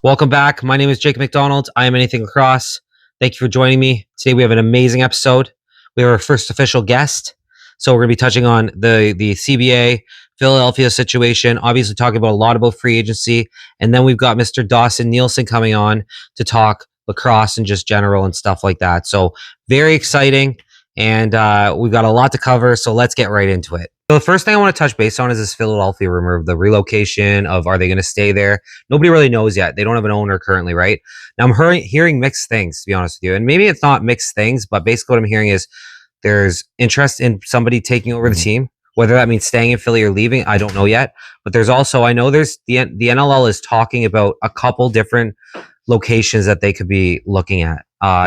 Welcome back. My name is Jake MacDonald. I am Anything Lacrosse. Thank you for joining me. Today we have an amazing episode. We have our first official guest. So we're going to be touching on the CBA, Philadelphia situation, obviously talking about a lot about free agency. And then we've got Mr. Dawson Nielsen coming on to talk lacrosse and just general and stuff like that. So very exciting. And we've got a lot to cover. So let's get right into it. So the first thing I want to touch base on is this Philadelphia rumor of the relocation of are they going to stay there? Nobody really knows yet. They don't have an owner currently, right? Now I'm hearing mixed things, to be honest with you. And maybe it's not mixed things, but basically what I'm hearing is there's interest in somebody taking over the team. Whether that means staying in Philly or leaving, I don't know yet. But there's also, I know there's the NLL is talking about a couple different locations that they could be looking at.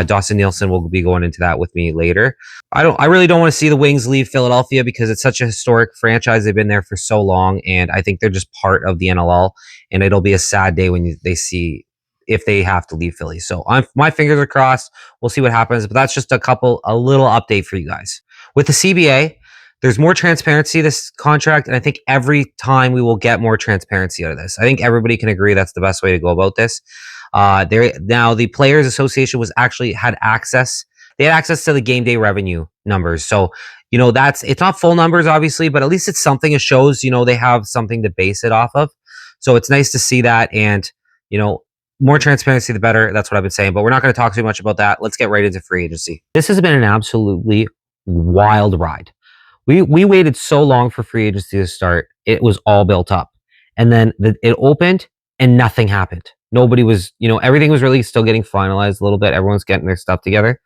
Dawson Nielsen will be going into that with me later. I really don't want to see the Wings leave Philadelphia because it's such a historic franchise. They've been there for so long, and I think they're just part of the NLL. And it'll be a sad day when they see if they have to leave Philly. So my fingers are crossed. We'll see what happens. But that's just a little update for you guys. With the CBA, there's more transparency this contract, and I think every time we will get more transparency out of this. I think everybody can agree that's the best way to go about this. Now the Players Association had access. They had access to the game day revenue numbers. So, it's not full numbers, obviously, but at least it's something. It shows, they have something to base it off of. So it's nice to see that. And, more transparency, the better. That's what I've been saying, but we're not going to talk too much about that. Let's get right into free agency. This has been an absolutely wild ride. We waited so long for free agency to start. It was all built up. And then it opened and nothing happened. Nobody was, everything was really still getting finalized a little bit. Everyone's getting their stuff together.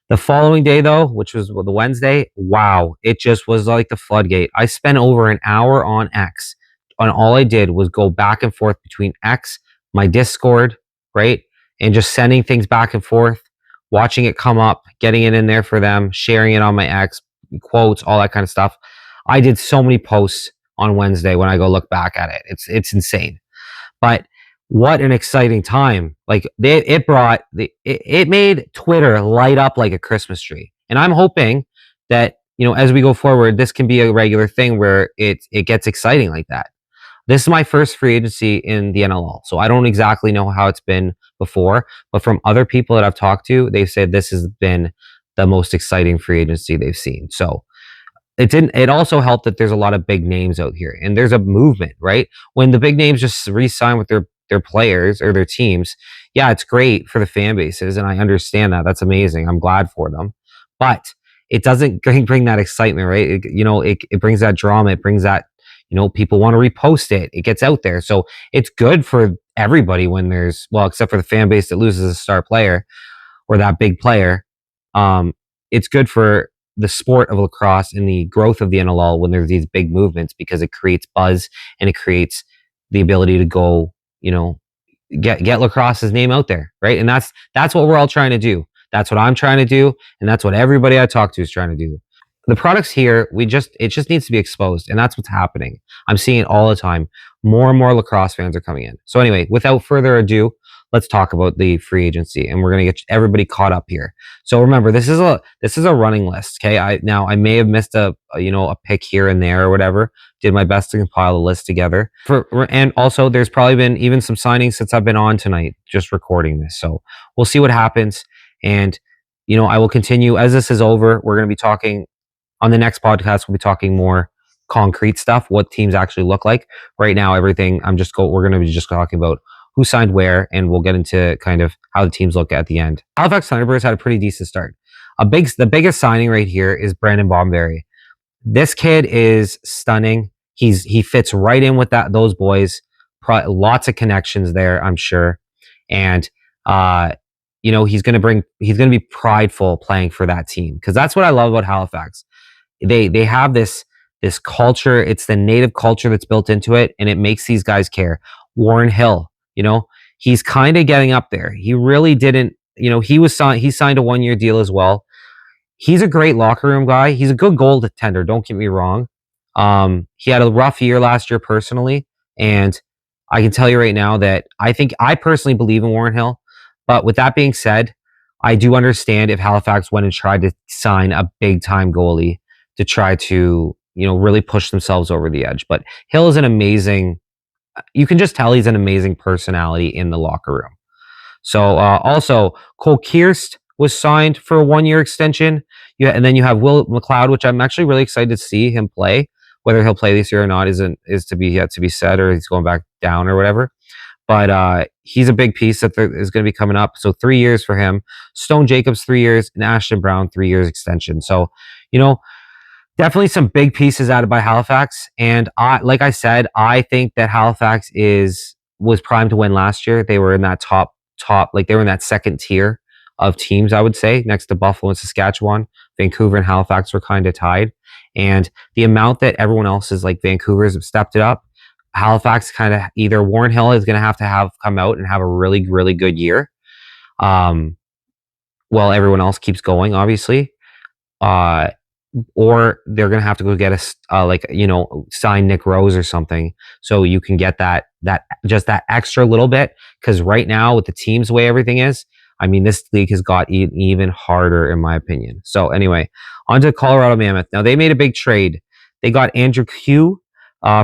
The following day, though, which was the Wednesday, wow, it just was like the floodgate. I spent over an hour on X, and all I did was go back and forth between X, my Discord, right, and just sending things back and forth, watching it come up, getting it in there for them, sharing it on my X, quotes, all that kind of stuff. I did so many posts on Wednesday when I go look back at it. It's insane. But what an exciting time. Like it made Twitter light up like a Christmas tree. And I'm hoping that, as we go forward, this can be a regular thing where it gets exciting like that. This is my first free agency in the NLL. So I don't exactly know how it's been before, but from other people that I've talked to, they've said this has been the most exciting free agency they've seen. So it also helped that there's a lot of big names out here and there's a movement, right? When the big names just re-sign with their players or their teams, yeah, it's great for the fan bases. And I understand that. That's amazing. I'm glad for them, but it doesn't bring that excitement, right? It brings that drama. It brings that, people want to repost it. It gets out there. So it's good for everybody when except for the fan base that loses a star player or that big player. It's good for the sport of lacrosse and the growth of the NLL when there's these big movements because it creates buzz and it creates the ability to go, get lacrosse's name out there, right? And that's what we're all trying to do. That's what I'm trying to do, and that's what everybody I talk to is trying to do. The products here, it just needs to be exposed, and that's what's happening. I'm seeing it all the time. More and more lacrosse fans are coming in. So anyway, without further ado, let's talk about the free agency, and we're going to get everybody caught up here. So remember, this is a running list. Okay, I may have missed a pick here and there or whatever. Did my best to compile a list together. And also, there's probably been even some signings since I've been on tonight, just recording this. So we'll see what happens, and I will continue as this is over. We're going to be talking on the next podcast. We'll be talking more concrete stuff, what teams actually look like. Right now, everything we're going to be just talking about who signed where, and we'll get into kind of how the teams look at the end. Halifax Thunderbirds had a pretty decent start. The biggest signing right here is Brandon Bomberry. This kid is stunning. He fits right in with those boys. Lots of connections there, I'm sure. And he's going to be prideful playing for that team because that's what I love about Halifax. They have this culture. It's the native culture that's built into it, and it makes these guys care. Warren Hill, he's kind of getting up there. He really didn't, he signed a 1-year deal as well. He's a great locker room guy. He's a good goaltender. Don't get me wrong. He had a rough year last year personally, and I can tell you right now that I personally believe in Warren Hill. But with that being said, I do understand if Halifax went and tried to sign a big time goalie to try to, really push themselves over the edge. But Hill is an amazing you can just tell he's an amazing personality in the locker room. So also Cole Kierst was signed for a 1-year extension. Yeah, and then you have Will McLeod, which I'm actually really excited to see him play. Whether he'll play this year or not is to be yet to be said, or he's going back down or whatever. But he's a big piece that is going to be coming up. So 3 years for him. Stone Jacobs 3 years, and Ashton Brown 3 years extension. So definitely some big pieces added by Halifax. And like I said, I think that Halifax was primed to win last year. They were in that top, like they were in that second tier of teams, I would say, next to Buffalo and Saskatchewan. Vancouver and Halifax were kind of tied. And the amount that everyone else is like Vancouver's have stepped it up. Halifax kind of either Warren Hill is going to have come out and have a really, really good year. While everyone else keeps going, obviously. Or they're going to have to go get sign Nick Rose or something. So you can get that extra little bit. Cause right now with the teams, the way everything is, I mean, this league has got even harder in my opinion. So anyway, on to Colorado Mammoth. Now they made a big trade. They got Andrew Hugh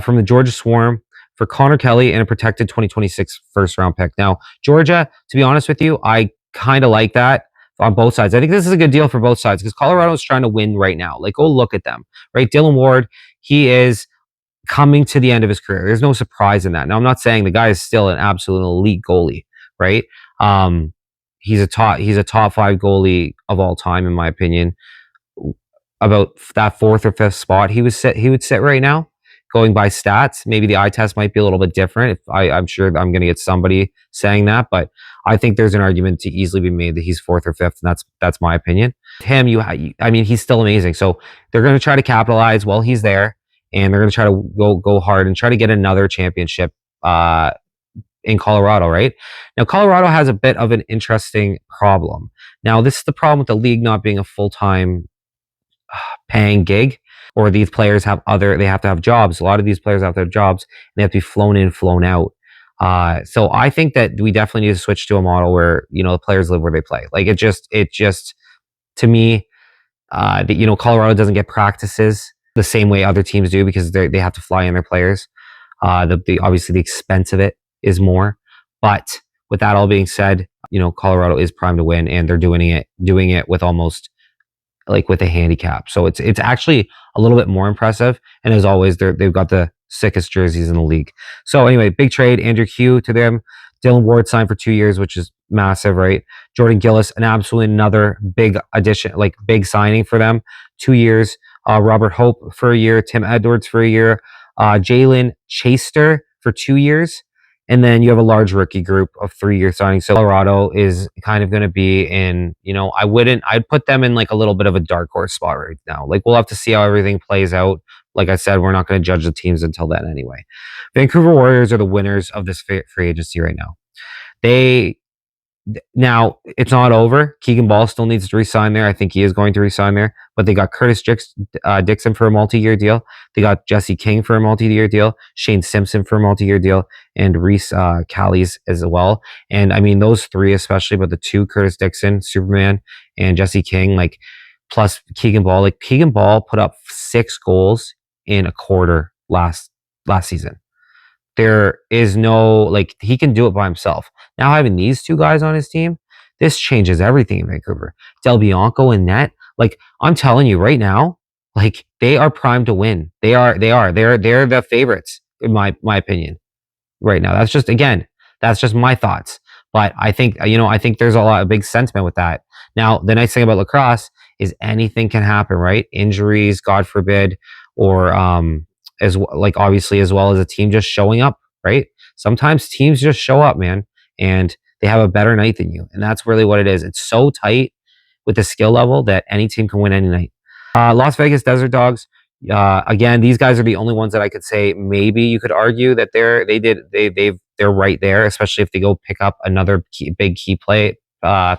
from the Georgia Swarm for Connor Kelly and a protected 2026 first round pick. Now, Georgia, to be honest with you, I kind of like that on both sides. I think this is a good deal for both sides because Colorado is trying to win right now. Like, go look at them, right? Dylan Ward, he is coming to the end of his career. There's no surprise in that. Now, I'm not saying the guy is still an absolute elite goalie, right? He's a top 5 goalie of all time, in my opinion. About that 4th or 5th spot, he would sit right now. Going by stats, maybe the eye test might be a little bit different. I'm sure I'm going to get somebody saying that, but I think there's an argument to easily be made that he's 4th or 5th, and that's my opinion. Him, he's still amazing. So they're going to try to capitalize while he's there, and they're going to try to go hard and try to get another championship in Colorado, right? Now, Colorado has a bit of an interesting problem. Now, this is the problem with the league not being a full-time paying gig, or these players they have to have jobs. A lot of these players have to have jobs, and they have to be flown in, flown out. So I think that we definitely need to switch to a model where, the players live where they play. Like it just, to me, Colorado doesn't get practices the same way other teams do because they have to fly in their players. Obviously the expense of it is more, but with that all being said, Colorado is primed to win, and they're doing it with almost like with a handicap. So it's actually a little bit more impressive. And as always, they've got the sickest jerseys in the league. So anyway, big trade. Andrew Hugh to them. Dylan Ward signed for 2 years, which is massive, right? Jordan Gillis, an absolutely another big addition, like big signing for them. 2 years. Robert Hope for a year. Tim Edwards for a year. Jalen Chaster for 2 years. And then you have a large rookie group of 3-year signings. So Colorado is kind of going to be in, I'd put them in like a little bit of a dark horse spot right now. Like we'll have to see how everything plays out. Like I said, we're not going to judge the teams until then anyway. Vancouver Warriors are the winners of this free agency right now. Now, it's not over. Keegan Ball still needs to resign there. I think he is going to resign there. But they got Curtis Dixon for a multi-year deal. They got Jesse King for a multi-year deal. Shane Simpson for a multi-year deal. And Reese Callies as well. And I mean, those three especially, but the two, Curtis Dixon, Superman, and Jesse King, like, plus Keegan Ball. Like, Keegan Ball put up 6 goals in a quarter last season. There is no, like, he can do it by himself. Now having these two guys on his team, this changes everything in Vancouver. Del Bianco and net, like, I'm telling you right now, like, they are primed to win. They're the favorites in my opinion right now. That's just my thoughts. But I think, I think there's a lot of big sentiment with that. Now, the nice thing about lacrosse is anything can happen, right? Injuries, God forbid, or, obviously as well as a team just showing up, right? Sometimes teams just show up, man, and they have a better night than you. And that's really what it is. It's so tight with the skill level that any team can win any night. Las Vegas Desert Dogs. Again, these guys are the only ones that I could say maybe you could argue that they're right there, especially if they go pick up another big key player, a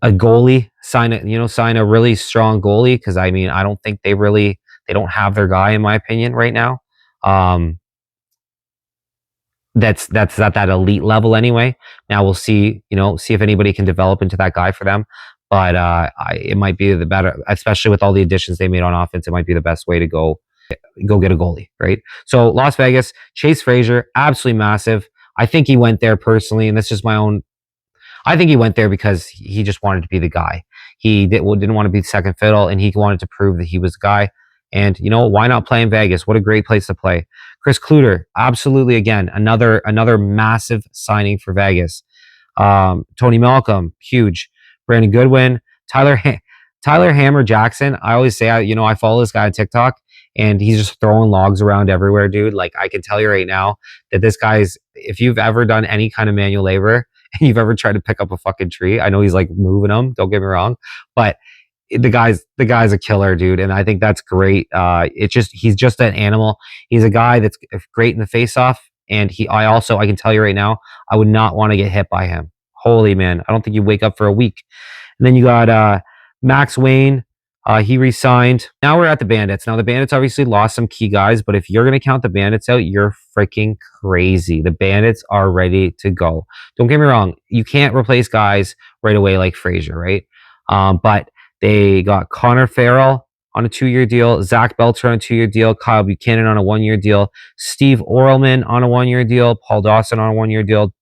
goalie, sign a really strong goalie, because I mean, I don't think they don't have their guy, in my opinion, right now. That's at that elite level anyway. Now we'll see if anybody can develop into that guy for them. But it might be the better, especially with all the additions they made on offense. It might be the best way to go go get a goalie, right? So Las Vegas, Chase Frazier, absolutely massive. I think he went there personally, and this is my own. I think he went there because he just wanted to be the guy. Didn't want to be second fiddle, and he wanted to prove that he was the guy. And why not play in Vegas? What a great place to play. Chris Kluter, absolutely, again, another massive signing for Vegas. Tony Malcolm, huge. Brandon Goodwin, Tyler Hammer Jackson. I always say, I follow this guy on TikTok, and he's just throwing logs around everywhere, dude. Like, I can tell you right now that this guy's, if you've ever done any kind of manual labor and you've ever tried to pick up a fucking tree, I know he's like moving them, don't get me wrong, but the guy's a killer, dude, and I think that's great. He's just an animal. He's a guy that's great in the face-off, and I can tell you right now, I would not want to get hit by him. Holy man, I don't think you wake up for a week. And then you got Max Wayne. He re-signed. Now we're at the Bandits. Now the Bandits obviously lost some key guys, but if you're going to count the Bandits out, you're freaking crazy. The Bandits are ready to go. Don't get me wrong. You can't replace guys right away like Frazier, right? But they got Connor Farrell on a 2-year deal, Zach Belcher on a 2-year deal, Kyle Buchanan on a 1-year deal, Steve Orelman on a 1-year deal, Paul Dawson on a 1-year deal.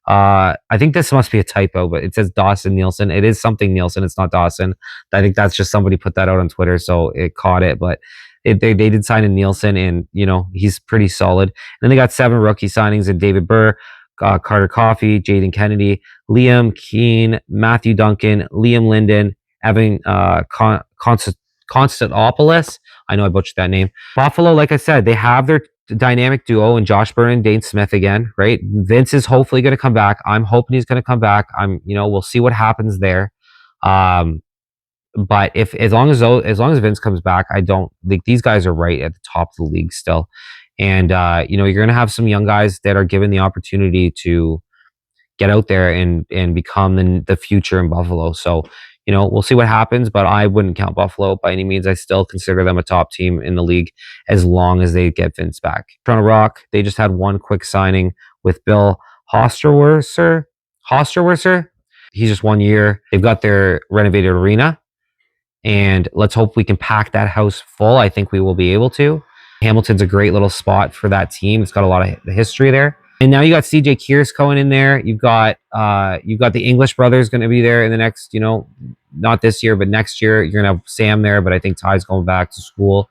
I think this must be a typo, but it says Dawson Nielsen. It is something Nielsen. It's not Dawson. I think that's just somebody put that out on Twitter, so it caught it. But they did sign a Nielsen, and he's pretty solid. And then they got 7 rookie signings in David Burr, Carter Coffey, Jaden Kennedy, Liam Keane, Matthew Duncan, Liam Linden, Evan Constantopoulos. I know I butchered that name. Buffalo, like I said, they have their dynamic duo in Josh Byrne and Dane Smith again, right? Vince is hopefully going to come back. I'm hoping he's going to come back. We'll see what happens there. But as long as Vince comes back, I don't think these guys are right at the top of the league still. And you're going to have some young guys that are given the opportunity to get out there and become the future in Buffalo. So, we'll see what happens, but I wouldn't count Buffalo by any means. I still consider them a top team in the league as long as they get Vince back. Toronto Rock, they just had one quick signing with Bill Hosterwerser. He's just 1 year. They've got their renovated arena, and let's hope we can pack that house full. I think we will be able to. Hamilton's a great little spot for that team. It's got a lot of history there. And now you got CJ Kears going in there. You've got the English brothers going to be there in the next, not this year, but next year. You're going to have Sam there, but I think Ty's going back to school.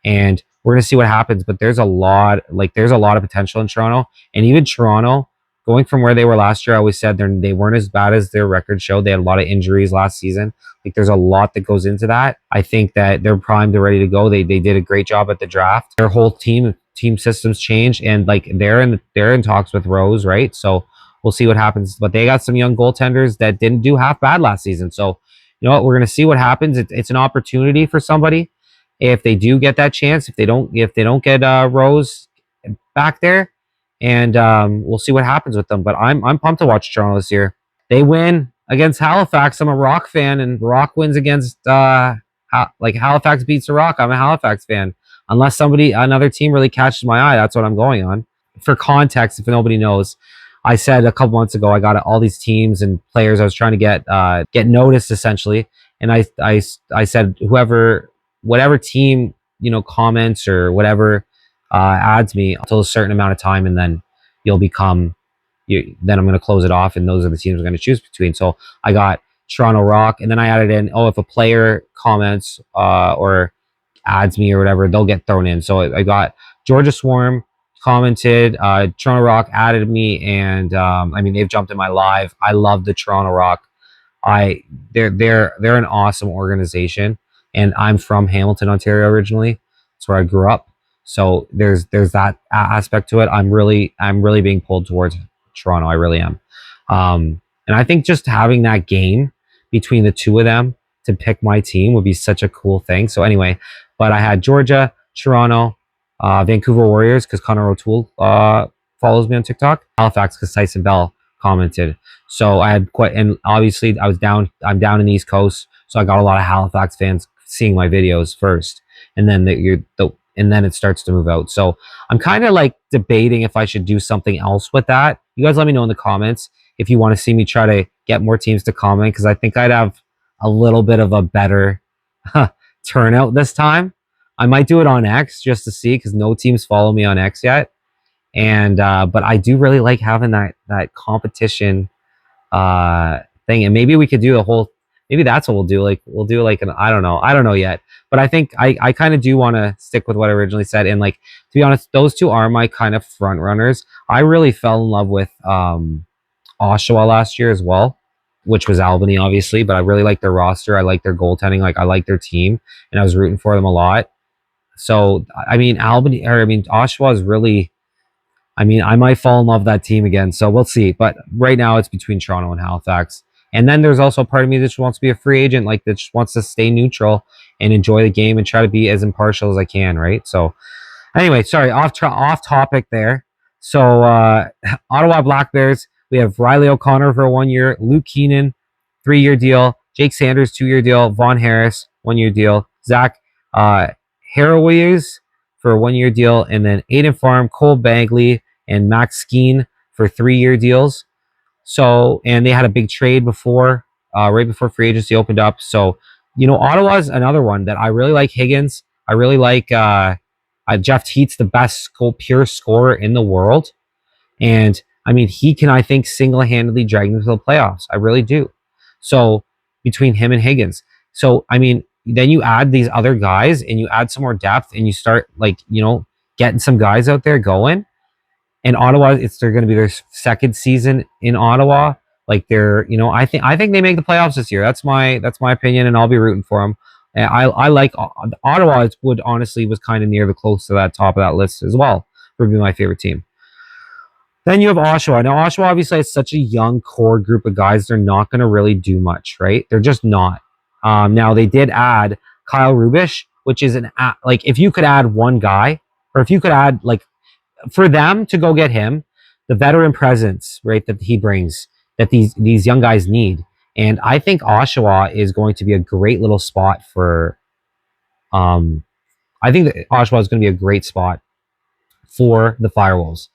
And we're going to see what happens. But there's a lot of potential in Toronto. And even Toronto, going from where they were last year, I always said they weren't as bad as their record showed. They had a lot of injuries last season. Like, there's a lot that goes into that. I think that they're primed, they're ready to go. They did a great job at the draft. Their whole team systems changed, and like they're in talks with Rose, right? So we'll see what happens. But they got some young goaltenders that didn't do half bad last season. So you know what, we're gonna see what happens. It's an opportunity for somebody if they do get that chance. If they don't get Rose back there, and we'll see what happens with them. But I'm pumped to watch Toronto this year. They win against Halifax. I'm a Rock fan, and Rock wins against Halifax beats the Rock. I'm a Halifax fan. Unless another team really catches my eye, that's what I'm going on. For context, if nobody knows, I said a couple months ago I got all these teams and players I was trying to get noticed essentially, and I said whatever team comments or whatever adds me until a certain amount of time, and then then I'm going to close it off, and those are the teams I'm going to choose between. So I got Toronto Rock, and then I added in, if a player comments or adds me or whatever, they'll get thrown in. So I got Georgia Swarm commented, Toronto Rock added me, and they've jumped in my live. I love the Toronto Rock. They're an awesome organization, and I'm from Hamilton, Ontario originally. That's where I grew up. So there's that aspect to it. I'm really being pulled towards Toronto. I really am. And I think just having that game between the two of them to pick my team would be such a cool thing. So anyway, but I had Georgia, Toronto, Vancouver Warriors because Connor O'Toole follows me on TikTok, Halifax because Tyson Bell commented. So I had and obviously I'm down in the East Coast, so I got a lot of Halifax fans seeing my videos first, and then and then it starts to move out. So I'm kind of like debating if I should do something else with that. You guys let me know in the comments if you want to see me try to get more teams to comment, because I think I'd have a little bit of a better turnout this time. I might do it on X just to see because no teams follow me on X yet. And but I do really like having that competition thing, and maybe we could do a whole. Maybe that's what we'll do. Like we'll do like an I don't know yet. But I think I kind of do want to stick with what I originally said. And like to be honest, those two are my kind of front runners. I really fell in love with Oshawa last year as well, which was Albany, obviously. But I really like their roster. I like their goaltending. Like I like their team, and I was rooting for them a lot. So I mean, Oshawa is really. I mean, I might fall in love with that team again. So we'll see. But right now, it's between Toronto and Halifax. And then there's also a part of me that just wants to be a free agent, like that just wants to stay neutral and enjoy the game and try to be as impartial as I can, right? So anyway, sorry, off topic there. So Ottawa Black Bears, we have Riley O'Connor for 1 year, Luke Keenan, 3-year deal, Jake Sanders, 2-year deal, Vaughn Harris, 1-year deal, Zach Harrowies for a 1-year deal, and then Aiden Farm, Cole Bagley, and Max Skeen for 3-year deals. So, and they had a big trade before, right before free agency opened up. So, Ottawa's another one that I really like. Higgins, I really like. Jeff Teat's the best pure scorer in the world, and I mean he can, I think, single-handedly drag them to the playoffs. I really do. So between him and Higgins, so I mean, then you add these other guys and you add some more depth, and you start getting some guys out there going. And Ottawa, they're going to be their second season in Ottawa. Like I think they make the playoffs this year. That's my opinion, and I'll be rooting for them. And I like Ottawa. Was kind of near the close to that top of that list as well. Would be my favorite team. Then you have Oshawa. Now Oshawa obviously has such a young core group of guys. They're not going to really do much, right? They're just not. Now they did add Kyle Rubish, which is like if you could add one guy, or if you could add like. For them to go get him, the veteran presence, right, that he brings, that these young guys need. And I think Oshawa is going to be a great little spot for I think that Oshawa is going to be a great spot for the Firewolves.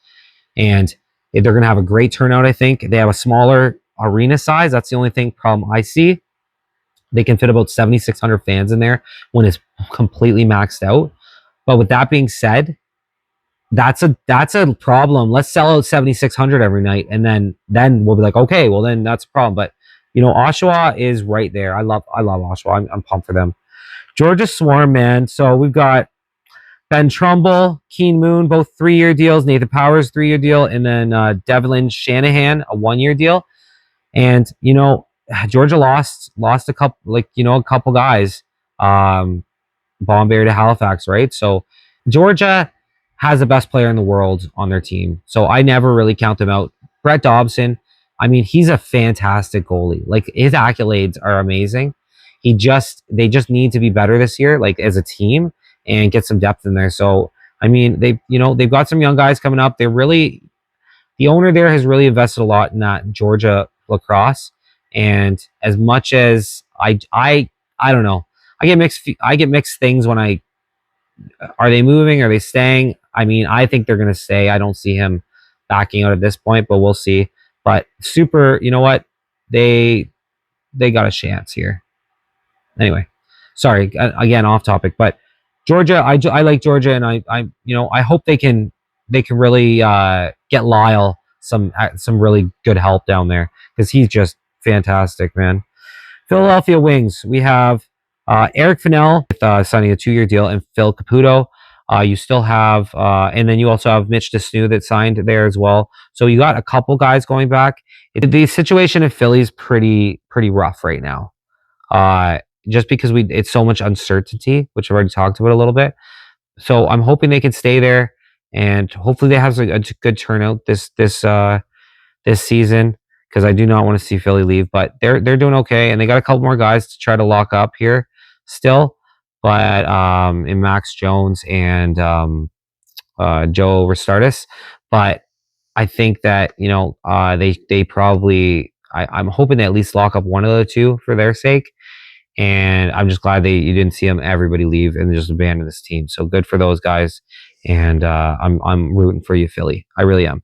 And they're going to have a great turnout, I think. They have a smaller arena size. That's the only problem I see. They can fit about 7,600 fans in there when it's completely maxed out. But with that being said, that's a problem. Let's sell out 7,600 every night, and then we'll be like, okay, well then that's a problem. But Oshawa is right there. I love Oshawa. I'm pumped for them. Georgia Swarm, man. So we've got Ben Trumbull, Keen Moon, both 3-year deals. Nathan Powers, 3-year deal, and then Devlin Shanahan, a 1-year deal. And Georgia lost a couple, a couple guys. Bombear to Halifax, right? So Georgia has the best player in the world on their team. So I never really count them out. Brett Dobson, I mean, he's a fantastic goalie. Like his accolades are amazing. They just need to be better this year, like as a team, and get some depth in there. So I mean, they've got some young guys coming up. The owner there has really invested a lot in that Georgia lacrosse. And as much as I don't know, I get mixed things when are they moving? Are they staying? I mean, I think they're going to stay. I don't see him backing out at this point, but we'll see. But super, you know what? They got a chance here. Anyway, sorry, again, off topic, but Georgia, I like Georgia, and I hope they can really get Lyle some really good help down there, because he's just fantastic, man. Philadelphia Wings, we have Eric Fennell with signing a 2-year deal, and Phil Caputo. You still have, and then you also have Mitch DeSnew that signed there as well. So you got a couple guys going back. The situation in Philly is pretty rough right now. Just because it's so much uncertainty, which I've already talked about a little bit. So I'm hoping they can stay there, and hopefully they have a good turnout this season, because I do not want to see Philly leave. But they're doing okay, and they got a couple more guys to try to lock up here still. But in Max Jones and Joe Restardis. But I think that they probably I'm hoping they at least lock up one of the two for their sake. And I'm just glad you didn't see everybody leave and just abandon this team. So good for those guys. And I'm rooting for you, Philly. I really am.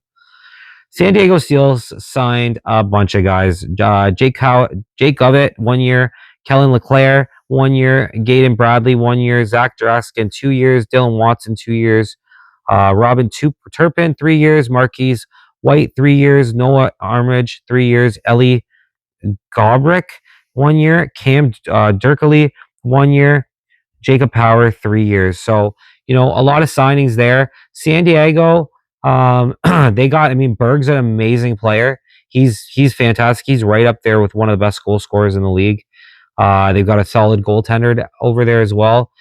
San Diego Steels signed a bunch of guys. Jake Govett, 1 year. Kellen LeClaire, 1 year. Gaden Bradley, 1 year. Zach Draskin, 2 years. Dylan Watson, 2 years. Robin Turpin, 3 years. Marquise White, 3 years. Noah Armage, 3 years. Ellie Gobrick, 1 year. Cam Dirkley, 1 year. Jacob Power, 3 years. So, a lot of signings there. San Diego, they got, Berg's an amazing player. He's fantastic. He's right up there with one of the best goal scorers in the league. They've got a solid goaltender over there as well.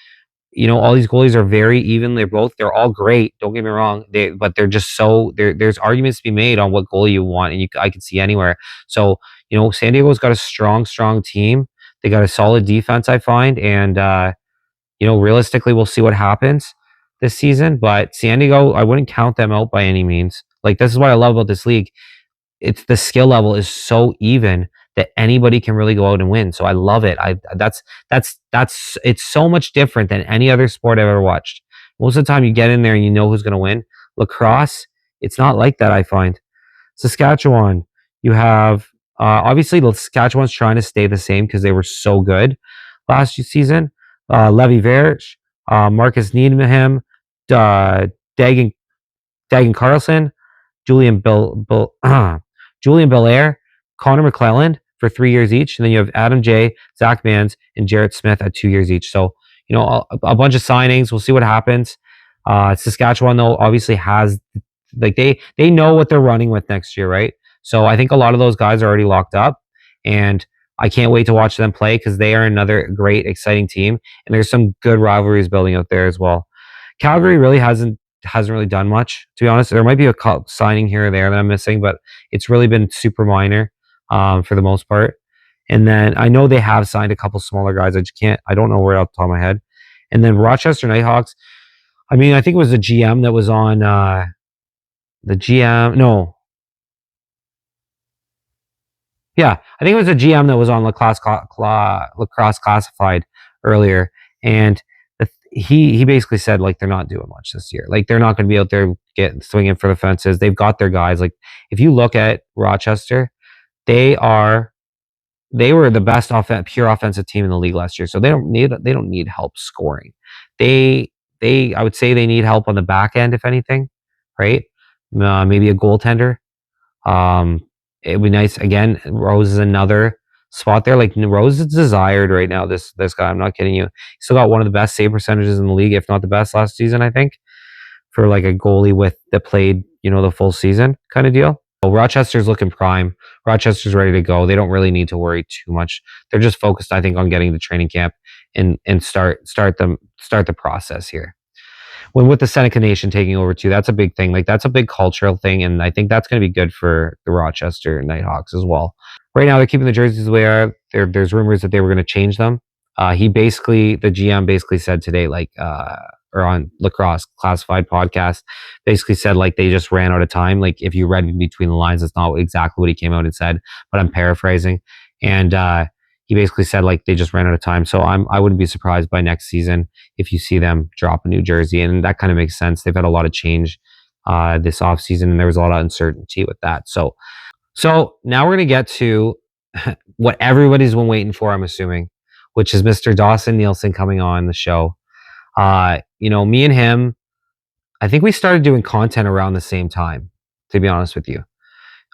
All these goalies are very even. They're all great. Don't get me wrong. But they're just there's arguments to be made on what goalie you want, and I can see anywhere. So, San Diego's got a strong team. They got a solid defense, I find, and realistically, we'll see what happens this season. But San Diego, I wouldn't count them out by any means. Like, this is what I love about this league. It's the skill level is so even that anybody can really go out and win. So I love it. That's it's so much different than any other sport I've ever watched. Most of the time, you get in there and you know who's going to win. Lacrosse, it's not like that, I find. Saskatchewan, you have obviously Saskatchewan's trying to stay the same because they were so good last season. Levy Verge, Marcus Needham, Dagan Carlson, Julian Julian Belair, Connor McClelland for 3 years each, and then you have Adam J, Zach Mans, and Jarrett Smith at 2 years each. So, a bunch of signings. We'll see what happens. Saskatchewan, though, obviously has, like, they know what they're running with next year, right? So I think a lot of those guys are already locked up, and I can't wait to watch them play because they are another great, exciting team, and there's some good rivalries building out there as well. Calgary really hasn't really done much, to be honest. There might be a signing here or there that I'm missing, but it's really been super minor for the most part. And then I know they have signed a couple smaller guys. I don't know where off the top of my head. And then Rochester Nighthawks, I think it was the GM that was on Yeah, I think it was a GM that was on Lacrosse Classified earlier, and he basically said, like, they're not doing much this year. Like, they're not going to be out there swinging for the fences. They've got their guys. Like, if you look at Rochester, they were the best pure offensive team in the league last year. So they don't need help scoring. I would say they need help on the back end, if anything, right? Maybe a goaltender. It'd be nice. Again, Rose is another spot there. Like, Rose is desired right now. This guy, I'm not kidding you. He still got one of the best save percentages in the league, if not the best last season, I think, for like a goalie that played, the full season kind of deal. So Rochester's looking prime. Rochester's ready to go. They don't really need to worry too much. They're just focused, I think, on getting the training camp and start the process here. With the Seneca Nation taking over too, that's a big thing. Like, that's a big cultural thing, and I think that's going to be good for the Rochester Nighthawks as well. Right now, they're keeping the jerseys the way they are. There's rumors that they were going to change them. The GM basically said today, like, or on Lacrosse Classified podcast, basically said, like, they just ran out of time. Like, if you read in between the lines, that's not exactly what he came out and said, but I'm paraphrasing. And he basically said, like, they just ran out of time. So I wouldn't be surprised by next season if you see them drop a new jersey. And that kind of makes sense. They've had a lot of change this offseason, and there was a lot of uncertainty with that. So now we're going to get to what everybody's been waiting for, I'm assuming, which is Mr. Dawson Nielsen coming on the show. Me and him, I think we started doing content around the same time, to be honest with you.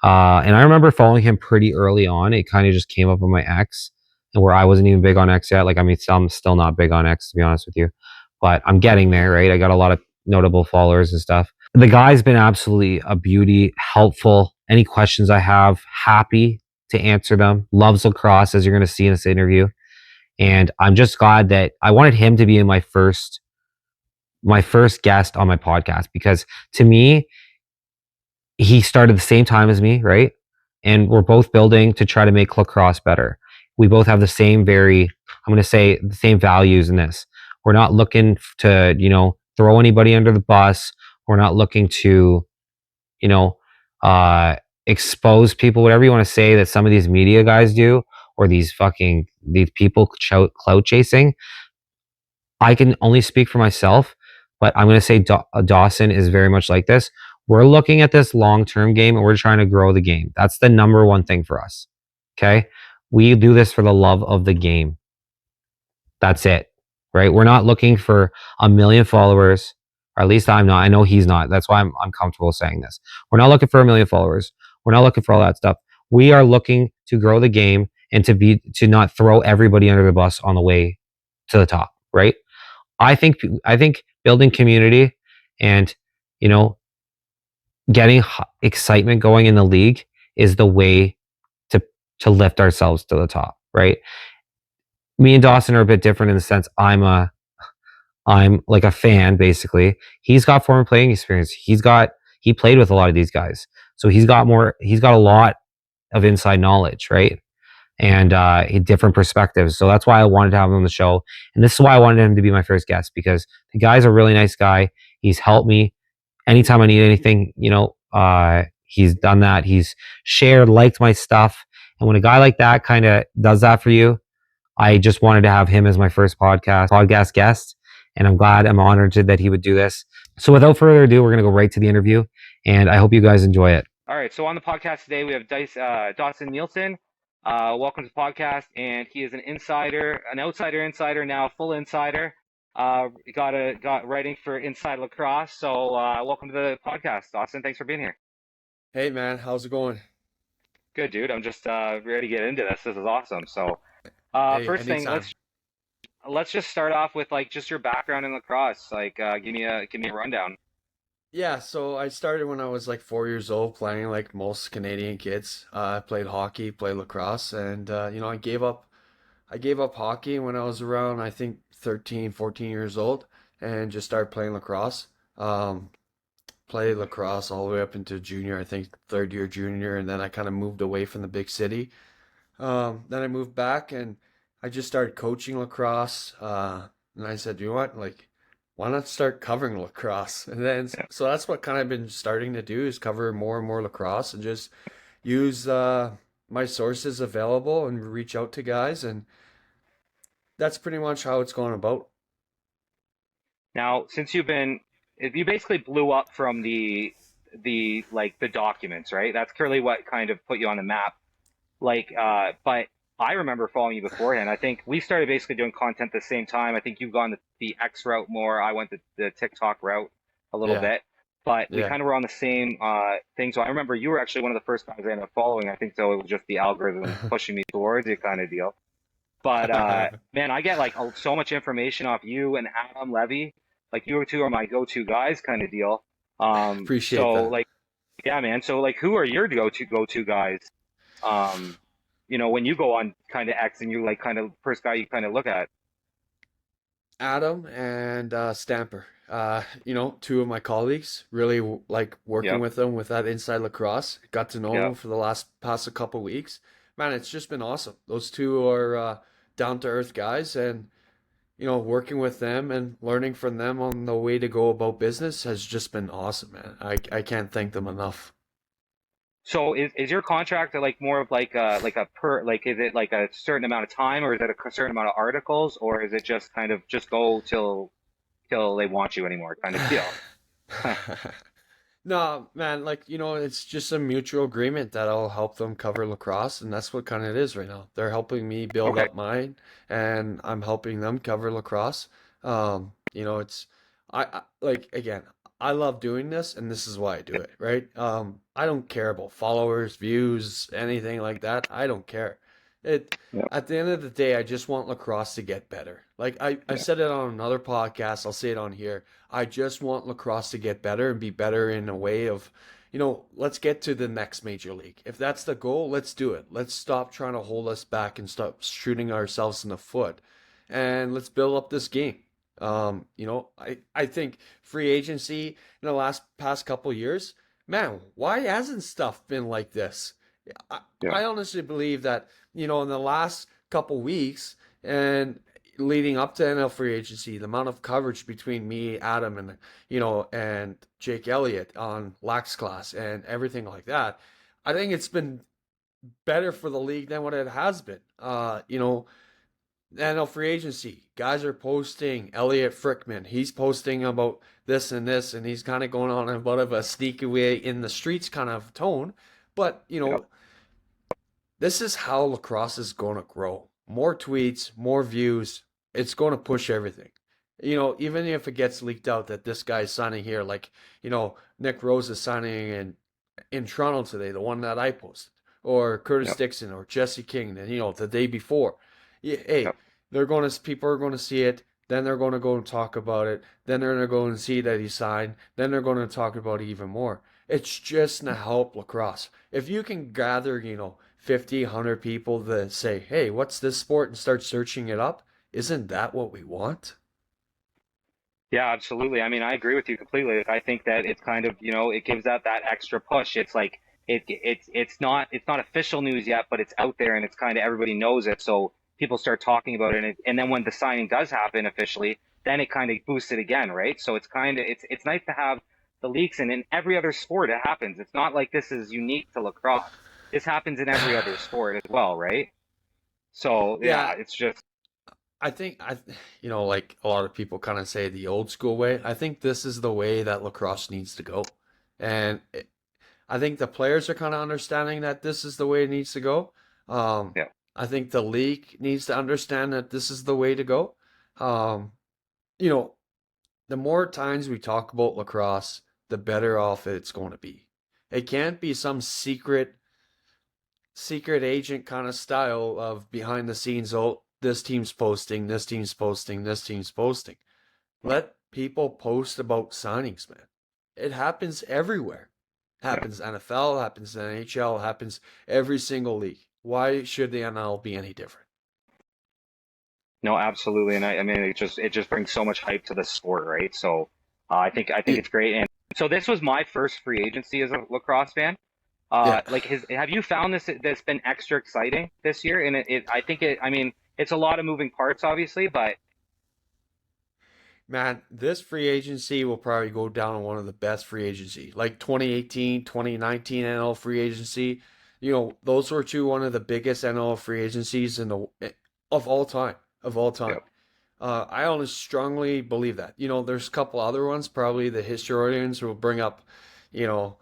And I remember following him pretty early on. It kind of just came up on my X, and where I wasn't even big on X yet. Like, I'm still not big on X, to be honest with you, but I'm getting there, right? I got a lot of notable followers and stuff. The guy's been absolutely a beauty, helpful. Any questions I have, happy to answer them. Loves lacrosse, as you're going to see in this interview. And I'm just glad that I wanted him to be in my first guest on my podcast, because to me, he started the same time as me, right? And we're both building to try to make lacrosse better. We both have the same the same values in this. We're not looking to, throw anybody under the bus. We're not looking to, expose people, whatever you want to say that some of these media guys do, or these people clout chasing. I can only speak for myself, but I'm going to say Dawson is very much like this. We're looking at this long-term game, and we're trying to grow the game. That's the number one thing for us. Okay? We do this for the love of the game. That's it, right? We're not looking for a million followers, or at least I'm not. I know he's not. That's why I'm comfortable saying this. We're not looking for a million followers. We're not looking for all that stuff. We are looking to grow the game and to not throw everybody under the bus on the way to the top, right? I think building community and, you know, getting excitement going in the league is the way to lift ourselves to the top, right? Me and Dawson are a bit different in the sense I'm like a fan basically. He's got former playing experience. He played with a lot of these guys. So he's got a lot of inside knowledge, right? And different perspectives. So that's why I wanted to have him on the show. And this is why I wanted him to be my first guest, because the guy's a really nice guy. He's helped me anytime I need anything, he's done that. He's shared, liked my stuff. And when a guy like that kind of does that for you, I just wanted to have him as my first podcast guest. And I'm honored that he would do this. So without further ado, we're going to go right to the interview. And I hope you guys enjoy it. All right. So on the podcast today, we have Dawson Nielsen. Welcome to the podcast. And he is an outsider insider, now full insider. Got writing for Inside Lacrosse. So welcome to the podcast, Dawson. Thanks for being here. Hey man, how's it going? Good, dude. I'm just ready to get into this. This is awesome. So Hey, first thing, anytime. let's just start off with like just your background in lacrosse. Like give me a rundown. Yeah, so I started when I was like 4 years old playing like most Canadian kids. I played hockey, played lacrosse, and I gave up hockey when I was around I think 13, 14 years old and just started playing lacrosse. Um, Played lacrosse all the way up into junior, I think third year junior, and then I kind of moved away from the big city. Then I moved back and I just started coaching lacrosse. And I said, you know what? Like, why not start covering lacrosse? And then, Yeah. so that's what kind of been starting to do is cover more and more lacrosse and just use my sources available and reach out to guys. And that's pretty much how it's going about. Now, you basically blew up from the documents, right? That's clearly what kind of put you on the map. But I remember following you beforehand. I think we started basically doing content at the same time. I think you've gone the X route more. I went the TikTok route a little Yeah, bit, but we yeah. kind of were on the same thing. So I remember you were actually one of the first guys I ended up following. I think so. It was just the algorithm pushing me towards it kind of deal. But man, I get like so much information off you and Adam Levy. Like you two are my go-to guys kind of deal. Appreciate So that. like yeah, man. So like who are your go-to guys? Um, when you go on kind of X and you like kind of first guy you kind of look at. Adam and Stamper. Two of my colleagues. Really like working Yep, with them with that inside lacrosse. Got to know them yep. for the past a couple weeks. Man, it's just been awesome. Those two are down to earth guys, and working with them and learning from them on the way to go about business has just been awesome, man. I can't thank them enough. So is your contract like more of like a per like is it like a certain amount of time or is it a certain amount of articles or is it just kind of just go till they want you anymore kind of deal? No, man, like, it's just a mutual agreement that I'll help them cover lacrosse, and that's what kind of it is right now. They're helping me build Okay. up mine, and I'm helping them cover lacrosse. It's like again, I love doing this, and this is why I do it, right? I don't care about followers, views, anything like that. I don't care. It Yep. At the end of the day, I just want lacrosse to get better. Like I Yeah. said it on another podcast, I'll say it on here. I just want lacrosse to get better and be better in a way of, let's get to the next major league. If that's the goal, let's do it. Let's stop trying to hold us back and stop shooting ourselves in the foot. And let's build up this game. I think free agency in the past couple years, man, why hasn't stuff been like this? I, Yeah. I honestly believe that, in the last couple weeks and leading up to NL free agency, the amount of coverage between me, Adam, and Jake Elliott on Lax Class and everything like that, I think it's been better for the league than what it has been. NL free agency, guys are posting. Elliot Frickman, he's posting about this and this, and he's kind of going on a bit of a sneaky way in the streets kind of tone. But Yep. this is how lacrosse is going to grow. More tweets, more views, it's going to push everything. Even if it gets leaked out that this guy's signing here, like, Nick Rose is signing in Toronto today, the one that I posted, or Curtis Yep. Dixon or Jesse King, and the day before. Yeah, hey, Yep. people are going to see it, then they're going to go and talk about it, then they're going to go and see that he signed, then they're going to talk about it even more. It's just to help lacrosse. If you can gather, 50, 100 people that say, hey, what's this sport, and start searching it up, isn't that what we want? Yeah, absolutely. I mean, I agree with you completely. Like, I think that it's kind of, it gives that extra push. It's like it's not official news yet, but it's out there and it's kind of everybody knows it. So people start talking about it, and then when the signing does happen officially, then it kind of boosts it again, right? So it's nice to have the leaks, and in every other sport it happens. It's not like this is unique to lacrosse. This happens in every other sport as well, right? So yeah, Yeah, it's just I think like a lot of people kind of say the old school way. I think this is the way that lacrosse needs to go, and I think the players are kind of understanding that this is the way it needs to go. Um, yeah. I think the league needs to understand that this is the way to go. Um, you know, the more times we talk about lacrosse, the better off it's going to be. It can't be some secret agent kind of style of behind the scenes. Oh, this team's posting, this team's posting, this team's posting. Let people post about signings, man. It happens everywhere. Yeah. Happens NFL, happens NHL, happens every single league. Why should the NL be any different? No, absolutely, and I mean it just brings so much hype to the sport, right? So I think Yeah, it's great. And so this was my first free agency as a lacrosse fan. yeah. Like have you found this that's been extra exciting this year? And I mean it's a lot of moving parts, obviously, but Man, this free agency will probably go down one of the best free agency. Like 2018, 2019 NL free agency. Those were one of the biggest NL free agencies of all time, of all time. yeah. I honestly strongly believe that. There's a couple other ones, probably the historians will bring up, you know,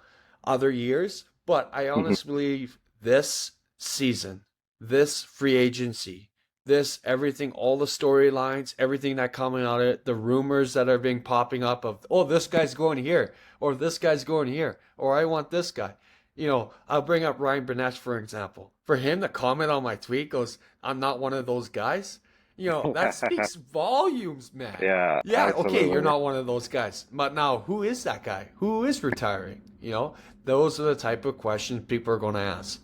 other years, but I Mhm. honestly believe this season, this free agency, this everything, all the storylines, everything that coming out of it, the rumors that are being popping up of, oh, this guy's going here, or this guy's going here, or I want this guy. I'll bring up Ryan Burnett for example. For him to comment on my tweet goes, I'm not one of those guys. That speaks volumes, man. Yeah, Yeah, okay, you're absolutely. not one of those guys. But now, who is that guy? Who is retiring? Those are the type of questions people are going to ask.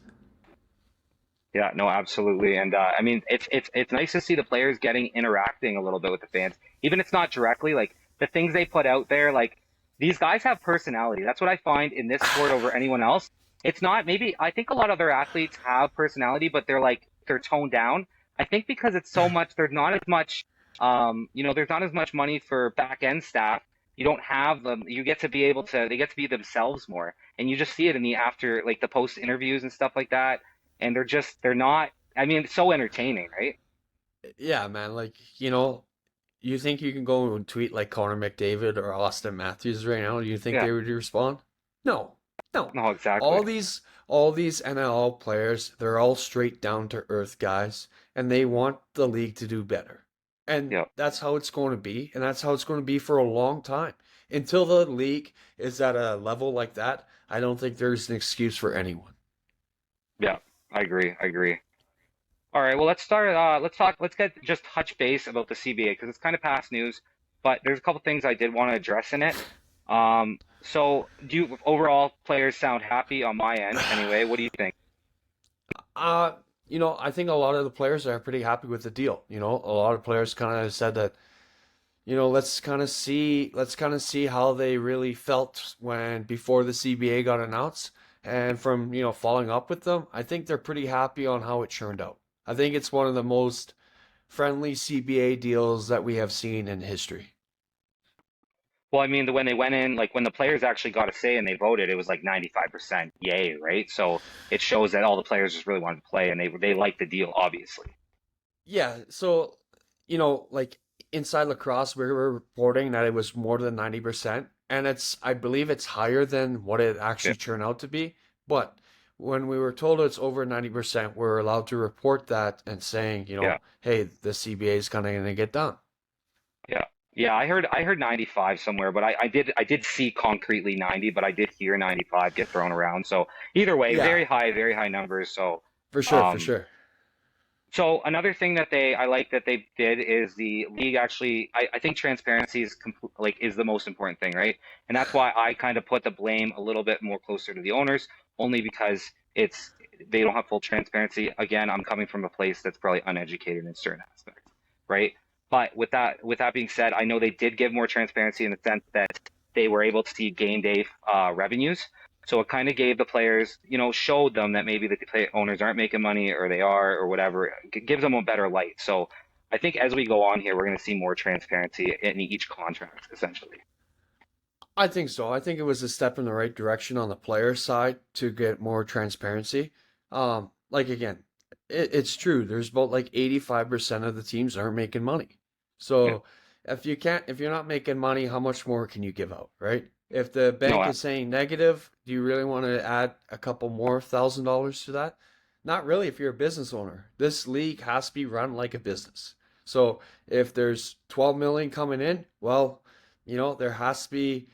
Yeah, no, absolutely. And I mean, it's nice to see the players getting interacting a little bit with the fans. Even if it's not directly, like the things they put out there, like these guys have personality. That's what I find in this sport over anyone else. It's not maybe I think a lot of other athletes have personality, but they're toned down. I think because it's so much, there's not as much there's not as much money for back end staff. You don't have them. You get to be able to, they get to be themselves more. And you just see it in the after, like the post interviews and stuff like that, and they're not. I mean, it's so entertaining, right? Yeah, man. Like, you think you can go and tweet like Connor McDavid or Austin Matthews right now? Do you think Yeah, they would respond? No, no. no, exactly. All these NLL players, they're all straight down to earth guys, and they want the league to do better. And Yeah, that's how it's going to be, and that's how it's going to be for a long time. Until the league is at a level like that, I don't think there's an excuse for anyone. yeah, I agree. I agree. All right, well, let's start. Let's get just touch base about the CBA because it's kind of past news, but there's a couple things I did want to address in it. So do you overall players sound happy on my end anyway? What do you think? Uh, I think a lot of the players are pretty happy with the deal. A lot of players kind of said that, let's kind of see how they really felt when before the CBA got announced. And from, following up with them, I think they're pretty happy on how it turned out. I think it's one of the most friendly CBA deals that we have seen in history. Well, I mean, when they went in, like when the players actually got a say and they voted, it was like 95% yay, right? So it shows that all the players just really wanted to play and they liked the deal, obviously. Yeah, so like inside lacrosse, we were reporting that it was more than 90%, and I believe it's higher than what it Yeah, actually turned out to be. But when we were told it's over 90%, we're allowed to report that and saying, Yeah. hey, the CBA is kind of going to get done. Yeah. Yeah, I heard 95 somewhere, but I did see concretely 90, but I did hear 95 get thrown around. So either way, Yeah, very high numbers. So for sure, for um sure. so another thing that I like that they did is the league actually I think transparency is like is the most important thing, right? And that's why I kind of put the blame a little bit more closer to the owners, only because it's they don't have full transparency. Again, I'm coming from a place that's probably uneducated in certain aspects, right? But with that being said, I know they did give more transparency in the sense that they were able to see game day revenues. So it kind of gave the players, showed them that maybe the owners aren't making money or they are or whatever. It gives them a better light. So I think as we go on here, we're going to see more transparency in each contract, essentially. I think so. I think it was a step in the right direction on the player side to get more transparency. Like again, it's true. There's about like 85% of the teams aren't making money. Yeah. So if you're not making money, how much more can you give out, right? If the No, bank is saying negative, do you really want to add a couple more $1,000 to that? Not really if you're a business owner. This league has to be run like a business. So if there's 12 million coming in, well, there has to be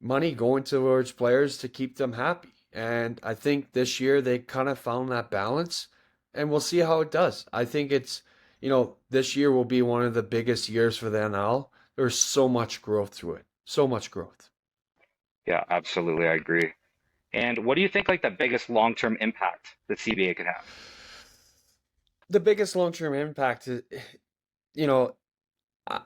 money going towards players to keep them happy. And I think this year they kind of found that balance, and we'll see how it does. I think this year will be one of the biggest years for the NL. There's so much growth through it. So much growth. yeah, absolutely. I agree. And what do you think like the biggest long-term impact that CBA could have? The biggest long-term impact is, you know, I-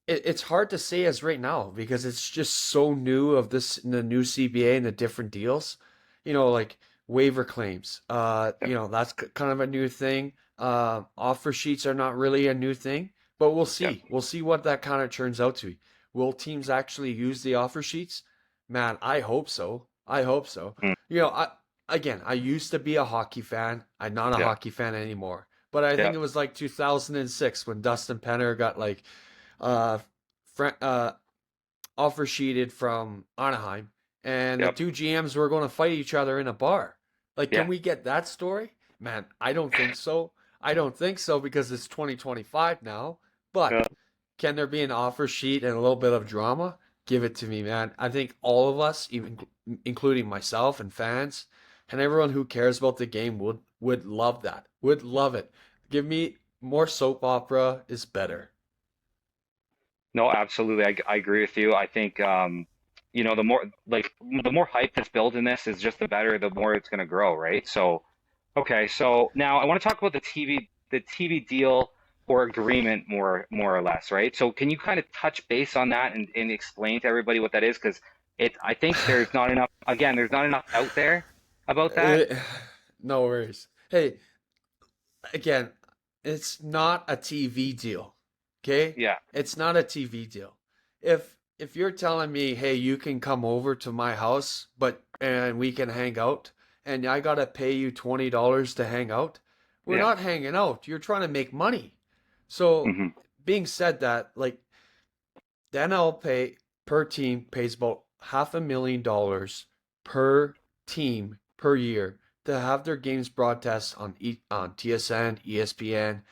it's hard to say as right now because it's just so new of the new CBA and the different deals. Like waiver claims. Yeah, That's kind of a new thing. Offer sheets are not really a new thing, but we'll yeah, see. We'll see what that kind of turns out to be. Will teams actually use the offer sheets? Man, I hope so. I hope so. mm, I used to be a hockey fan. I'm not a yeah, hockey fan anymore. But I yeah, think it was like 2006 when Dustin Penner got like uh, fr- uh, offer sheeted from Anaheim, and the yeah, two GMs were going to fight each other in a bar. Like, yeah, can we get that story? Man, I don't think so. I don't think so because it's 2025 now. But yeah. can there be an offer sheet and a little bit of drama? Give it to me, man. I think all of us, even including myself and fans, and everyone who cares about the game would love that. Would love it. Give me more soap opera is better. No, absolutely. I agree with you. I think the more hype that's built in this is just the better, the more it's going to grow, right? So, okay, so now I want to talk about the TV deal or agreement more or less, right? So can you kind of touch base on that and explain to everybody what that is? Because I think there's not enough out there about that. Eh, no worries. Hey, again, it's not a TV deal. Okay? Yeah, It's not a TV deal. If you're telling me, "Hey, you can come over to my house, but and we can hang out, and I got to pay you $20 to hang out." We're yeah, not hanging out. You're trying to make money. So, hmm being said that, like the NL pay per team pays about $500,000 per team per year to have their games broadcast on TSN, ESPN.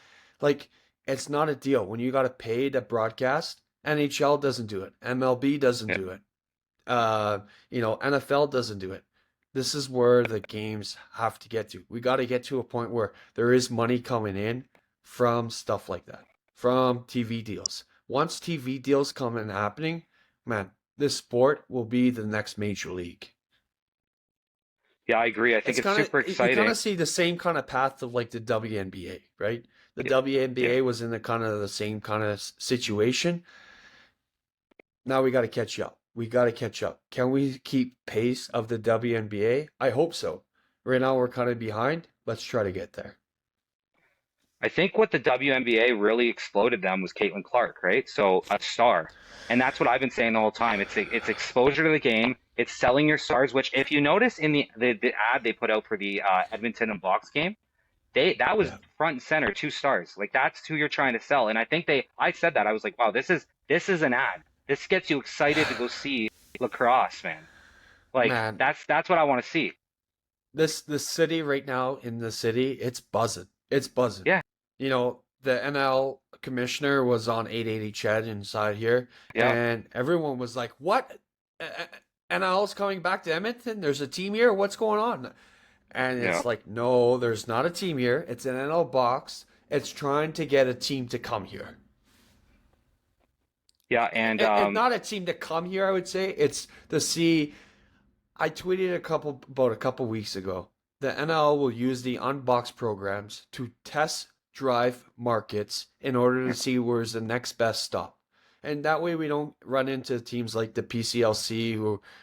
Like it's not a deal when you got to pay to broadcast. NHL doesn't do it. MLB doesn't yeah. do it. NFL doesn't do it. This is where the games have to get to. We got to get to a point where there is money coming in from stuff like that, from TV deals. Once TV deals come in happening, man, this sport will be the next major league. Yeah, I agree. I think It's it's kind super of you kind exciting. of see the same kind of path of like the WNBA, right? The Yeah, yeah. WNBA was in the kind of the same kind of situation. Now we got to catch up. We got to catch up. Can we keep pace of the WNBA? I hope so. Right now we're kind of behind. Let's try to get there. I think what the WNBA really exploded them was Caitlin Clark, right? So a star, and that's what I've been saying the whole time. It's exposure to the game. It's selling your stars. Which, if you notice in the ad they put out for the Edmonton and Bucks game, that was Yeah. front and center, 2 stars. Like that's who you're trying to sell. And I think I said that I was like, wow, this is an ad. This gets you excited to go see lacrosse, man. Like Man, that's what I want to see. the city right now in the city, it's buzzing. It's buzzing. Yeah, You know, the NL commissioner was on 880 Ched inside here, yeah, and everyone was like, "What? NL's coming back to Edmonton? There's a team here. What's going on?" And yeah, it's like, "No, there's not a team here. It's an NL box. It's trying to get a team to come here." yeah, and And not a team to come here, I would say. It's to see. I tweeted about a couple weeks ago. The NL will use the unbox programs to test drive markets in order to see where's the next best stop. And that way we don't run into teams like the PCLC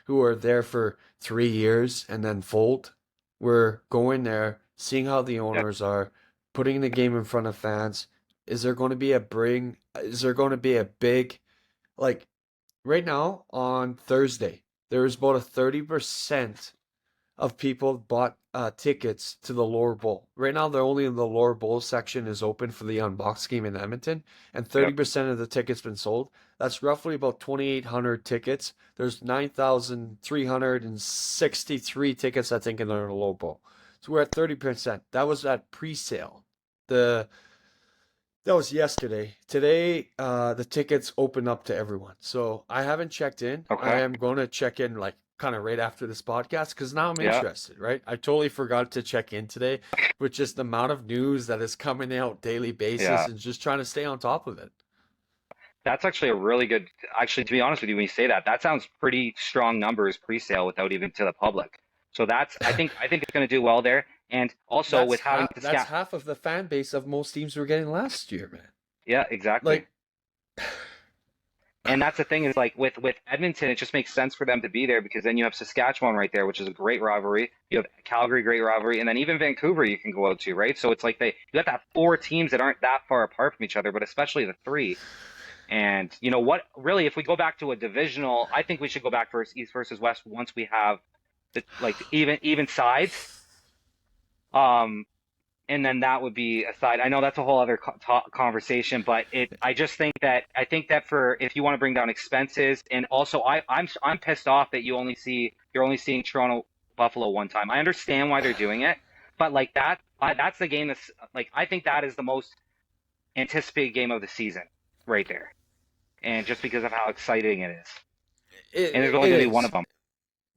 who are there for 3 years and then fold. We're going there, seeing how the yeah, owners are, putting the game in front of fans. Is there going to be a bring? Is there going to be a big like right now on Thursday, there was about a 30% of people bought tickets to the lower bowl. Right now, they're only in the lower bowl section is open for the unboxed game in Edmonton, and yep, 30% of the tickets been sold. That's roughly about 2,800 tickets. There's 9,363 tickets, I think, in the lower bowl. So we're at 30%. That was at pre-sale. The that was yesterday. Today, the tickets open up to everyone. So I haven't checked in. I okay, am going to check in like kind of right after this podcast because now I'm yeah. interested, right? I totally forgot to check in today with just the amount of news that is coming out daily basis Yeah, and just trying to stay on top of it. that's actually a really good. Actually, to be honest with you, when you say that, that sounds pretty strong numbers pre-sale without even to the public. So that's I think it's going to do well there. And also with having to That's scat. half of the fan base of most teams we're getting last year, man. Yeah, exactly. Like, And that's the thing is like with Edmonton, it just makes sense for them to be there because then you have Saskatchewan right there, which is a great rivalry. You have Calgary, great rivalry, and then even Vancouver you can go out to, right? So it's like you got that four teams that aren't that far apart from each other, but especially the three. And you know what? Really, if we go back to a divisional, I think we should go back versus East versus West once we have the like even sides. Um, and then that would be a side. I know that's a whole other conversation, but I think that for if you want to bring down expenses, and also I'm pissed off that you're only seeing Toronto Buffalo one time. I understand why they're doing it, but like that's the game that's like I think that is the most anticipated game of the season right there, and just because of how exciting it is, and there's only it going to be one is. of them.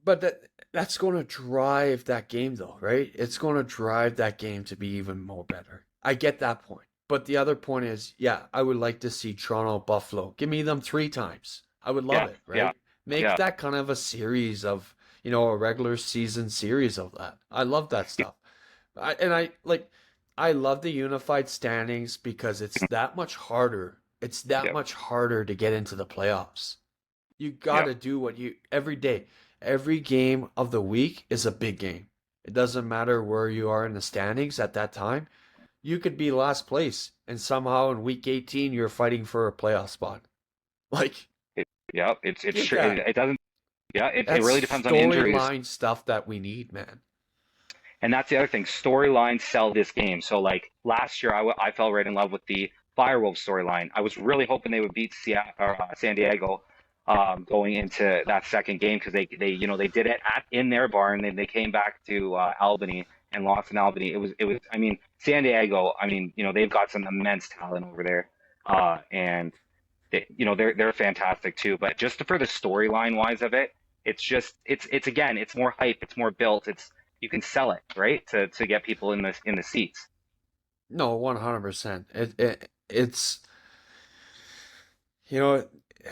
But that's going to drive that game though, right? It's going to drive that game to be even more better. I get that point. But the other point is, yeah, I would like to see Toronto Buffalo. Give me them 3 times. I would love Yeah, it, yeah, right? Make yeah, that kind of a series of, a regular season series of that. I love that stuff. I love the unified standings because it's that much harder. It's that yeah, much harder to get into the playoffs. You got yeah, to do what you every day. Every game of the week is a big game. It doesn't matter where you are in the standings at that time. You could be last place and somehow in week 18 you're fighting for a playoff spot. Like, yeah. It's give true. that. It doesn't. Yeah, it That's really depends on injuries. storyline stuff that we need, man. And that's the other thing. Storylines sell this game. So like last year, I fell right in love with the Firewolves storyline. I was really hoping they would beat San Diego going into that second game because they did it in their barn and they came back to Albany and lost in Albany. It was. I mean San Diego. I mean they've got some immense talent over there, and they're fantastic too. But just for the storyline wise of it, it's again, it's more hype, it's more built, it's you can sell it right to get people in the seats. No, 100%. It's you know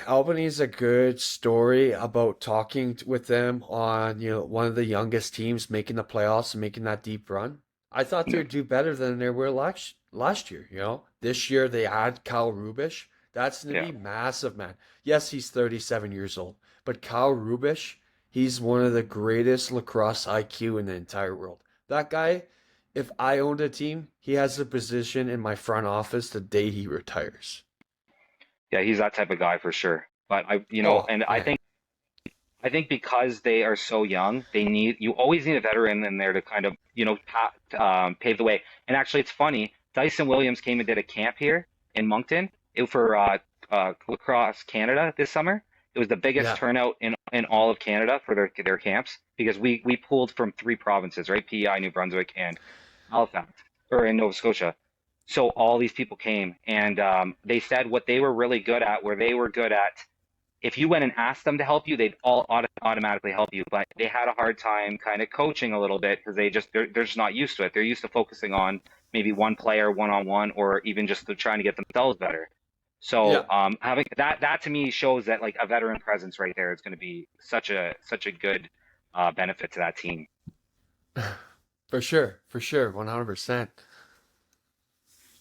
Albany's a good story about talking with them on, one of the youngest teams making the playoffs and making that deep run. I thought Yeah, they'd do better than they were last year. This year they had Kyle Rubish. That's going to yeah, be massive, man. Yes, he's 37 years old, but Kyle Rubish, he's one of the greatest lacrosse IQ in the entire world. That guy, if I owned a team, he has a position in my front office the day he retires. yeah. He's that type of guy for sure. But Oh, and I man. think because they are so young, you always need a veteran in there to kind of pave the way. And actually, it's funny. Dyson Williams came and did a camp here in Moncton for Lacrosse Canada this summer, It was the biggest Yeah. turnout in all of Canada for their camps because we pulled from three provinces, right? PEI, New Brunswick, and Halifax, or in Nova Scotia. So all these people came, and they said what they were really good at, where they were good at, if you went and asked them to help you, they'd all automatically help you. But they had a hard time kind of coaching a little bit because they're just not used to it. They're used to focusing on maybe one player one on one, or even just trying to get themselves better. Yeah. So having that to me shows that like a veteran presence right there is going to be such a good benefit to that team. For sure. For sure. 100%.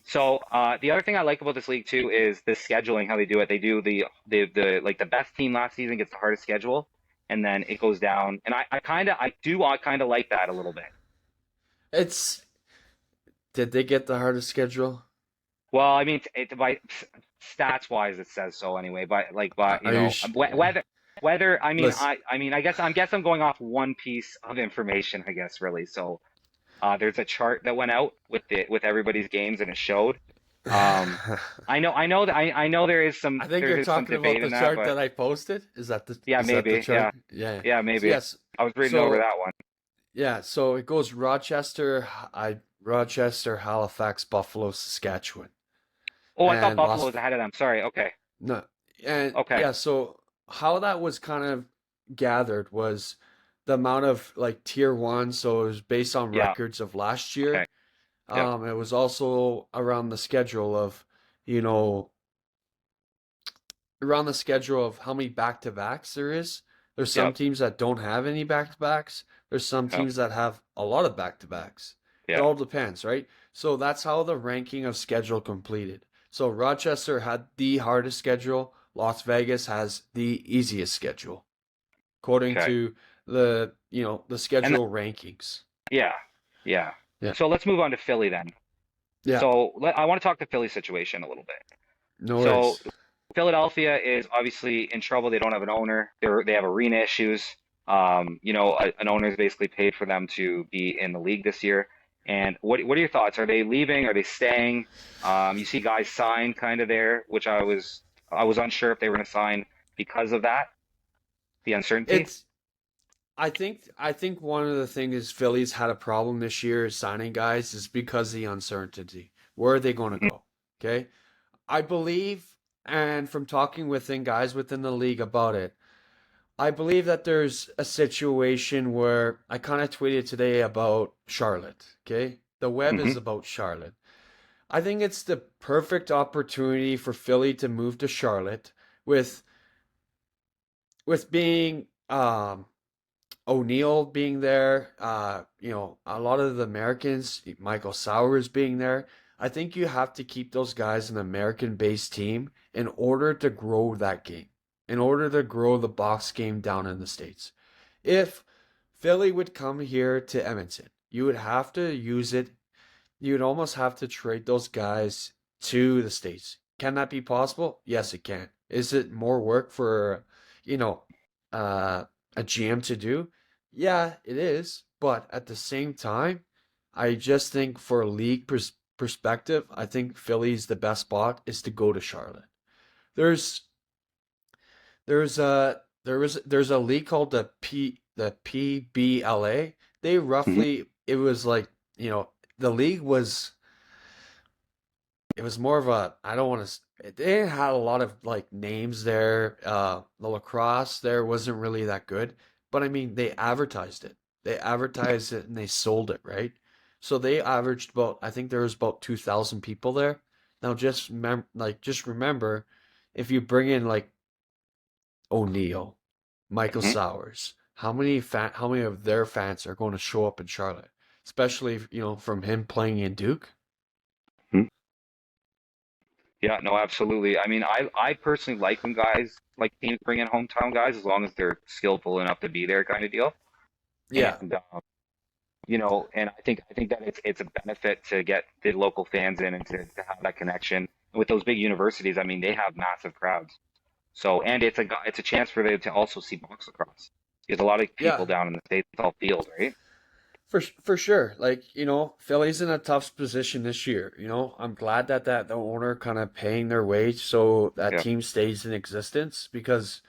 So the other thing I like about this league too is the scheduling, how they do it. They do the like the best team last season gets the hardest schedule, and then it goes down. And I kind of like that a little bit. It's Did they get the hardest schedule? Well, I mean, by stats wise, it says so anyway. But Are you whether listen? I mean, I guess I'm going off one piece of information, I guess really. So there's a chart that went out with everybody's games, and it showed. Um, I know I think you're there is some talking about debate the in that, chart but that I posted. yeah, Is that the maybe, yeah, chart? Yeah. yeah, So maybe. yes. I was reading over So that one. yeah. So it goes Rochester, Halifax, Buffalo, Saskatchewan, Oh, I thought and Buffalo Las was ahead of them. Sorry. Okay. no, and Okay. yeah. So how that was kind of gathered was the amount of like tier one. So it was based on Yeah. records of last Okay. year. Yep. It was also you know, around the schedule of how many back-to-backs there is. There's some Yep. teams that don't have any back-to-backs. There's some Yep. teams that have a lot of back-to-backs. It Yeah. all depends, right? So that's how the ranking of schedule completed. So Rochester had the hardest schedule. Las Vegas has the easiest schedule, according Okay. to the And schedule rankings. yeah. Yeah. Yeah. So let's move on to Philly then. Yeah. So I want to talk the Philly situation a little bit. No So worries. Philadelphia is obviously in trouble. They don't have an owner. They have arena issues. An owner is basically paid for them to be in the league this year. And what are your thoughts? Are they leaving? Are they staying? You see guys sign kind of there, which I was unsure if they were going to sign because of that, the uncertainty. It's I think one of the things is Philly's had a problem this year is signing guys is because of the uncertainty. Where are they going to Mhm. go? Okay. I believe, and from talking within guys within the league about it, I believe that there's a situation where I kind of tweeted today about Charlotte. Okay. The web Hmm. is about Charlotte. I think it's the perfect opportunity for Philly to move to Charlotte with being O'Neal being there, a lot of the Americans, Michael Sowers being there. I think you have to keep those guys in an American-based team in order to grow that game, in order to grow the box game down in the States. If Philly would come here to Edmonton, you would have to use it. You would almost have to trade those guys to the States. Can that be possible? Yes, it can. Is it more work for, you know, uh, a GM to do? Yeah, it is. But at the same time, I just think for a league perspective, I think Philly's the best spot is to go to Charlotte. There's there's a league called the PBLA. They Hmm. roughly it was like, the league was it was more of a I don't want to they had a lot of like names there. The lacrosse there wasn't really that good, but I mean they advertised it. They advertised it and they sold it, right? So they averaged about I think there was about 2,000 people there. Now just remember if you bring in like O'Neal, Michael Hmm. Sowers, how many of their fans are going to show up in Charlotte? Especially from him playing in Duke. Yeah, no, absolutely. I mean, I personally like when guys like teams bring in hometown guys as long as they're skillful enough to be there, kind of deal. Yeah. And and I think that it's a benefit to get the local fans in and to have that connection. And with those big universities, I mean, they have massive crowds. So, and it's a chance for them to also see box lacrosse because a lot of people Yeah. down in the States it's all field, right? For sure. Like, Philly's in a tough position this year. I'm glad that the owner kind of paying their wage so that Yeah. team stays in existence because,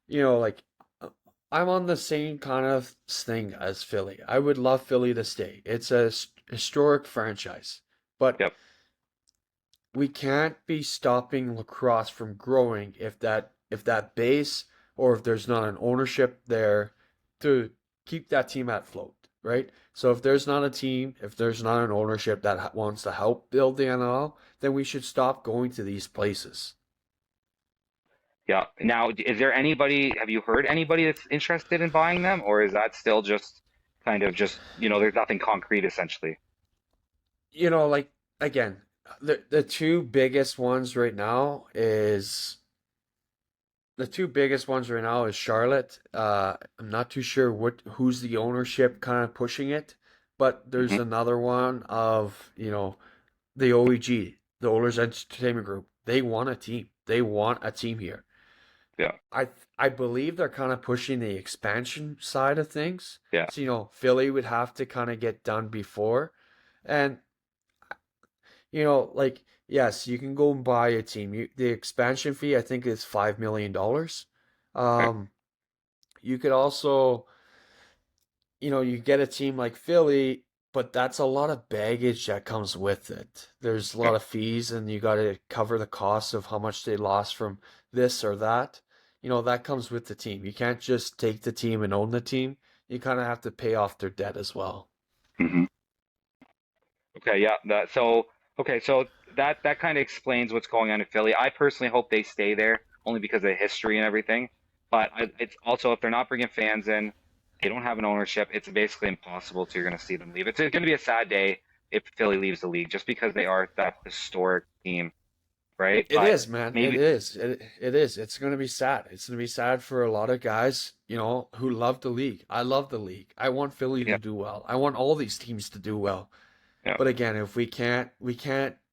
like uh, I'm on the same kind of thing as Philly. I would love Philly to stay. It's a historic franchise, but Yep. we can't be stopping lacrosse from growing if that base or if there's not an ownership there to keep that team at float, right? So if there's not a team, if there's not an ownership that wants to help build the NLL, then we should stop going to these places. Yeah. Now, is there anybody, have you heard anybody that's interested in buying them, or is that still just kind of just, there's nothing concrete essentially? Like again, the two biggest ones right now is Charlotte. I'm not too sure who's the ownership kind of pushing it, but there's Hmm. another one of the OEG, the Oilers Entertainment Group. They want a team. They want a team here. Yeah. I I believe they're kind of pushing the expansion side of things. Yeah. So Philly would have to kind of get done before, and like yes, you can go and buy a team. The expansion fee I think is $5 million. Okay. Um, you could also, you get a team like Philly, but that's a lot of baggage that comes with it. There's a Yeah. lot of fees, and you got to cover the costs of how much they lost from this or that. That comes with the team. You can't just take the team and own the team. You kind of have to pay off their debt as well. Hmm. Okay. Yeah. So that kind of explains what's going on in Philly. I personally hope they stay there only because of history and everything. But it's also, if they're not bringing fans in, they don't have an ownership. It's basically impossible to you're going to see them leave. It's going to be a sad day if Philly leaves the league just because they are that historic team, right? It But is, man. It maybe, is. It is. It's going to be sad. It's going to be sad for a lot of guys, who love the league. I love the league. I want Philly yeah, to do well. I want all these teams to do well. yeah. But again, if we can't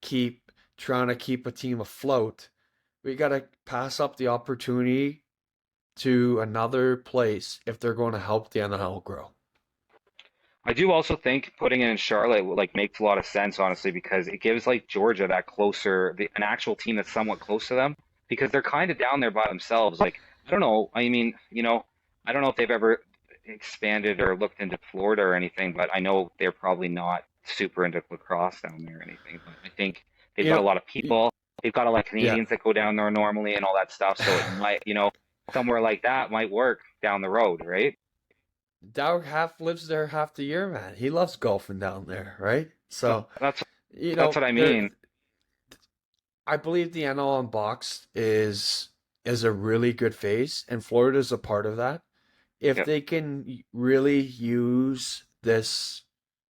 keep trying to keep a team afloat. We got to pass up the opportunity to another place if they're going to help the NHL grow. I do also think putting it in Charlotte like makes a lot of sense, honestly, because it gives like Georgia that an actual team that's somewhat close to them, because they're kind of down there by themselves. Like, I don't know. I mean, I don't know if they've ever expanded or looked into Florida or anything, but I know they're probably not super into lacrosse down there or anything. But I think they've You got a know, lot of y- people. They've got a lot of yeah. Canadians that go down there normally and all that stuff. So it might, somewhere like that might work down the road, right? Dow half lives there half the year, man. He loves golfing down there, right? So So, that's what I there. mean. I believe the NL Unboxed is a really good phase, and Florida's a part of that. If Yeah. they can really use this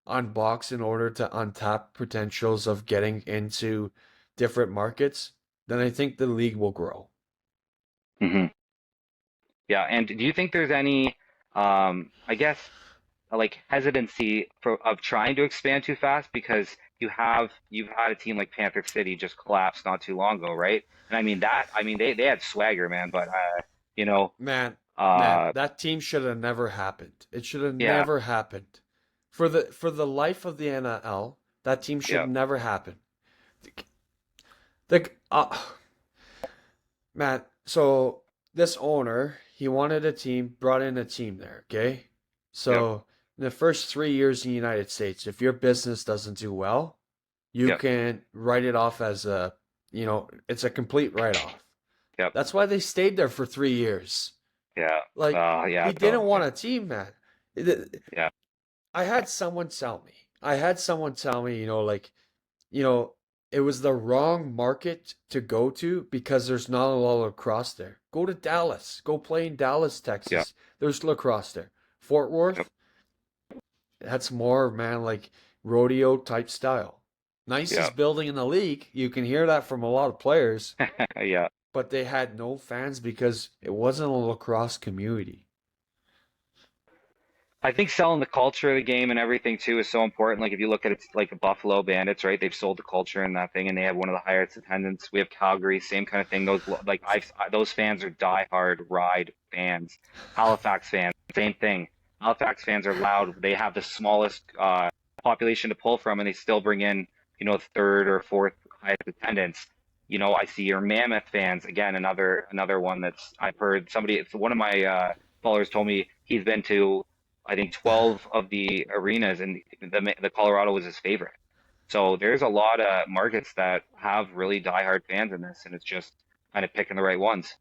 unbox in order to untap potentials of getting into different markets, then I think the league will grow. Hmm. Yeah, and do you think there's any, I guess, like hesitancy of trying to expand too fast because you've had a team like Panther City just collapse not too long ago, right? And I mean they had swagger, man, but you know, Man, man, uh, that team should have never happened. It should have yeah, never happened. For the life of the NL, that team should yeah, never happen. The Man, so this owner, he wanted a team, brought in a team there, okay? yeah, So in the first 3 years in the United States, if your business doesn't do well, you yeah, can write it off as it's a complete write-off. yeah, That's why they stayed there for 3 years. yeah, Like yeah, he didn't no, want yeah, a team, man. yeah, I had someone tell me. Like, you know, it was the wrong market to go to because there's not a lot of lacrosse there. Go to Dallas. Go play in Dallas, yeah, Texas. There's lacrosse there. Fort yeah, Worth, that's more, man, like rodeo type style. yeah, Nicest building in the league. You can hear that from a lot of players, yeah. but they had no fans because it wasn't a lacrosse community. I think selling the culture of the game and everything too is so important. Like if you look at it, like the Buffalo Bandits, right? They've sold the culture and that thing, and they have one of the highest attendance. We have Calgary, same kind of thing. Those fans are diehard Ride fans. Halifax fans, same thing. Halifax fans are loud. They have the smallest population to pull from, and they still bring in, third or fourth highest attendance. I see your Mammoth fans again. Another one that's I've heard somebody. It's one of my followers told me he's been to I think 12 of the arenas, and the Colorado was his favorite. So there's a lot of markets that have really diehard fans in this, and it's just kind of picking the right ones.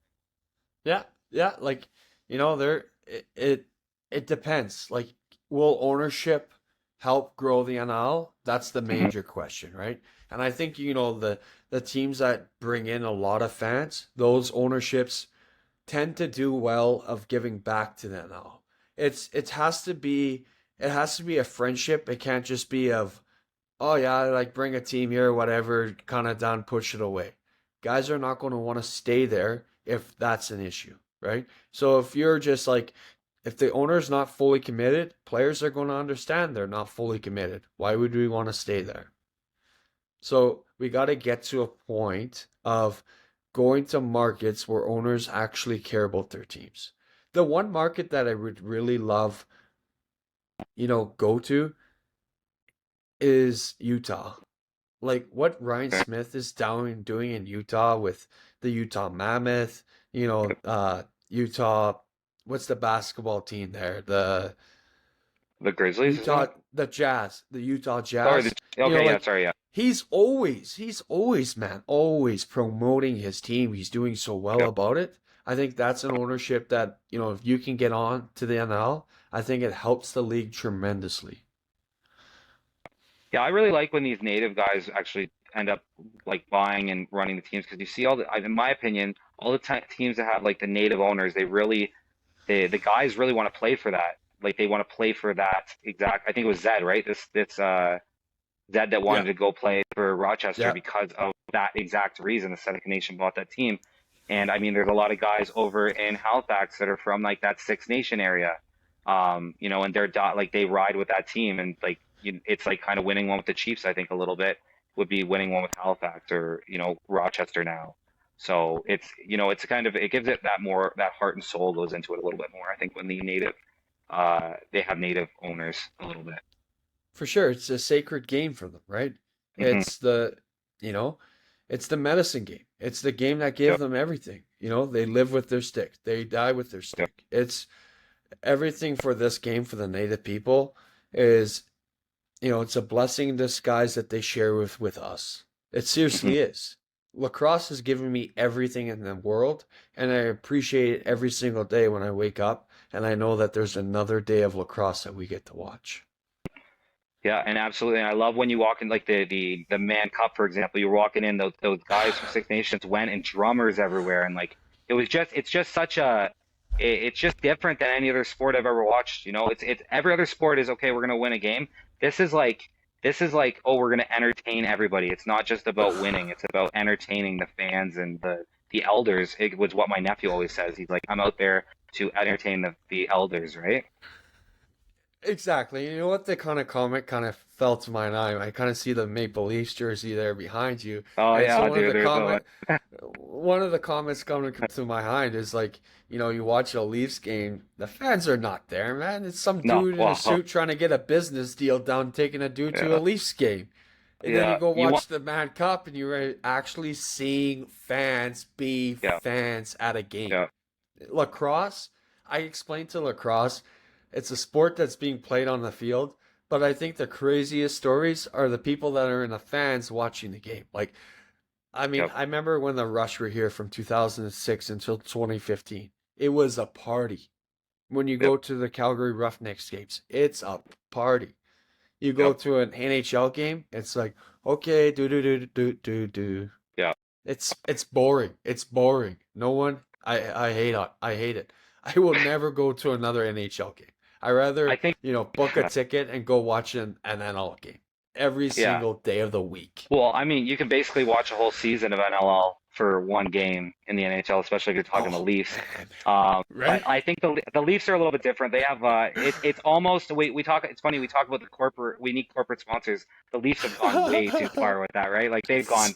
Yeah, yeah, like there it depends. Like, will ownership help grow the NL? That's the Hmm. major question, right? And I think the teams that bring in a lot of fans, those ownerships tend to do well of giving back to the NL. It has to be a friendship. It can't just be of, oh yeah, like bring a team here, whatever, kind of done, push it away. Guys are not going to want to stay there if that's an issue, right? So if you're just like, if the owner's not fully committed, players are going to understand they're not fully committed. Why would we want to stay there? So we got to get to a point of going to markets where owners actually care about their teams. The one market that I would really love, go to is Utah. Like what Ryan Smith is doing in Utah with the Utah Mammoth, Utah, what's the basketball team there? The Grizzlies, isn't it? The Utah Sorry. Jazz. Okay, yeah, Like sorry, yeah. he's always, man, always promoting his team. He's doing so well Yep. about it. I think that's an ownership that, if you can get on to the NL, I think it helps the league tremendously. Yeah, I really like when these native guys actually end up like buying and running the teams because you see in my opinion, all the teams that have like the native owners, the guys really want to play for that. Like they want to play for that exact. I think it was Zed, right? This Zed that wanted Yeah, to go play for Rochester yeah. because of that exact reason. The Seneca Nation bought that team, and I mean, there's a lot of guys over in Halifax that are from like that Six Nation area, and like they ride with that team, and like it's like kind of winning one with the Chiefs. I think a little bit would be winning one with Halifax or Rochester now. So it's kind of it gives it that heart and soul goes into it a little bit more. I think when they have native owners a little bit. For sure, it's a sacred game for them, right? Hmm. It's the, you know, it's the medicine game. It's the game that gave Yep. them everything. They live with their stick. They die with their Yep. stick. It's everything for this game for the native people is, it's a blessing in disguise that they share with us. It Hmm. seriously is. Lacrosse has given me everything in the world, and I appreciate it every single day when I wake up and I know that there's another day of lacrosse that we get to watch. Yeah, and absolutely. And I love when you walk in like the Man Cup, for example, you're walking in those guys from Six Nations went and drummers everywhere and like it's just such it's just different than any other sport I've ever watched. It's every other sport is okay, we're gonna win a game. This is like oh, we're gonna entertain everybody. It's not just about winning, it's about entertaining the fans and the elders. It was what my nephew always says. He's like, I'm out there to entertain the elders, right? Exactly. You know what the kind of comment kind of fell to my eye? I kind of see the Maple Leafs jersey there behind you. Oh And so yeah, dude, there's no one of the comments coming to my mind is like, you watch a Leafs game, the fans are not there, man. It's some no, dude in a well, suit trying to get a business deal done, taking a dude to a yeah. Leafs game. And then you Yeah, go you want, watch the Man Cup and you're actually seeing fans be yeah, fans at a game. yeah, Lacrosse, I explained to lacrosse, it's a sport that's being played on the field, but I think the craziest stories are the people that are in the fans watching the game. Like, I mean, yep, I remember when the Rush were here from 2006 until 2015. It was a party. When you yep, go to the Calgary Roughnecks games, it's a party. You go yep, to an NHL game, it's like, okay, do do do do do do. yeah. It's boring. It's boring. No one. I hate it. I hate it. I will never go to another NHL game. I I rather think, book a ticket and go watch an NL game every yeah. single day of the week. Well, I mean, you can basically watch a whole season of NLL for one game in the NHL, especially if you're talking the Oh Leafs. man, But right? I think the Leafs are a little bit different. They have it's almost we talk. It's funny we talk about the corporate. We need corporate sponsors. The Leafs have gone way too far with that, right? Like they've gone,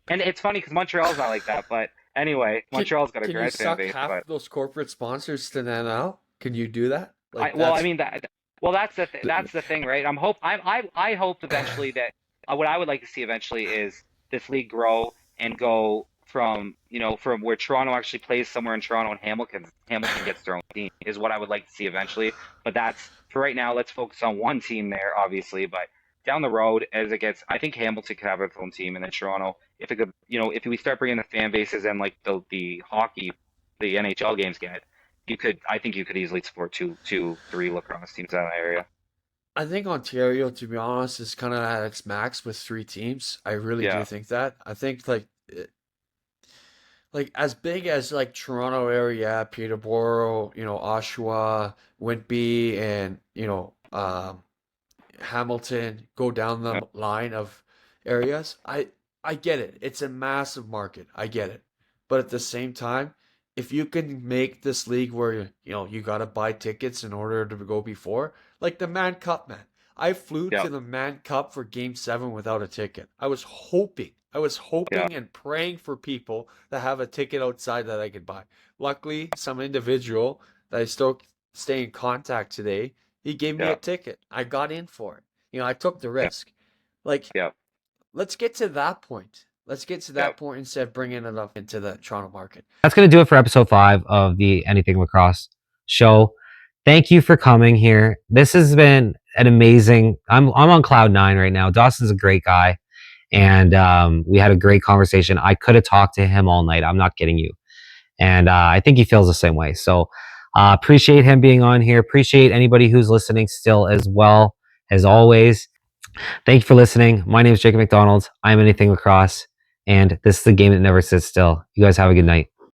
and it's funny because Montreal's not like that. But anyway, Can Montreal's got a can you great fan suck base. half But of those corporate sponsors to the NL? Can you do that? Like I that's mean that's the thing, right? I hope eventually that what I would like to see eventually is this league grow and go from from where Toronto actually plays somewhere in Toronto, and Hamilton gets their own team is what I would like to see eventually. But that's for right now. Let's focus on one team there, obviously. But down the road, as it gets, I think Hamilton could have its own team, and then Toronto, if it could, if we start bringing the fan bases and like the hockey, the NHL games get, I think you could easily support three lacrosse teams out of that area. I think Ontario, to be honest, is kind of at its max with 3 teams. I really do Yeah, think that. I think like as big as like Toronto area, Peterborough, Oshawa, Whitby, and Hamilton, go down yeah, the line of areas. I get it. It's a massive market. I get it. But at the same time, if you can make this league where you got to buy tickets in order to go before, like the Man Cup, man. I flew yeah, to the Man Cup for Game 7 without a ticket. I was yeah, hoping and praying for people that have a ticket outside that I could buy. Luckily, some individual that I still stay in contact today, he gave me a yeah, ticket. I got in for it. I took the yeah, risk. Like, yeah, let's get to that point. Let's get to yeah. that point instead of bringing it up into the Toronto market. That's going to do it for episode 5 of the Anything Lacrosse show. Thank you for coming here. This has been an amazing. I'm on cloud 9 right now. Dawson's a great guy, and we had a great conversation. I could have talked to him all night. I'm not kidding you, and I think he feels the same way. So appreciate him being on here. Appreciate anybody who's listening still as well as always. Thank you for listening. My name is Jacob MacDonald. I'm Anything Lacrosse, and this is the game that never sits still. You guys have a good night.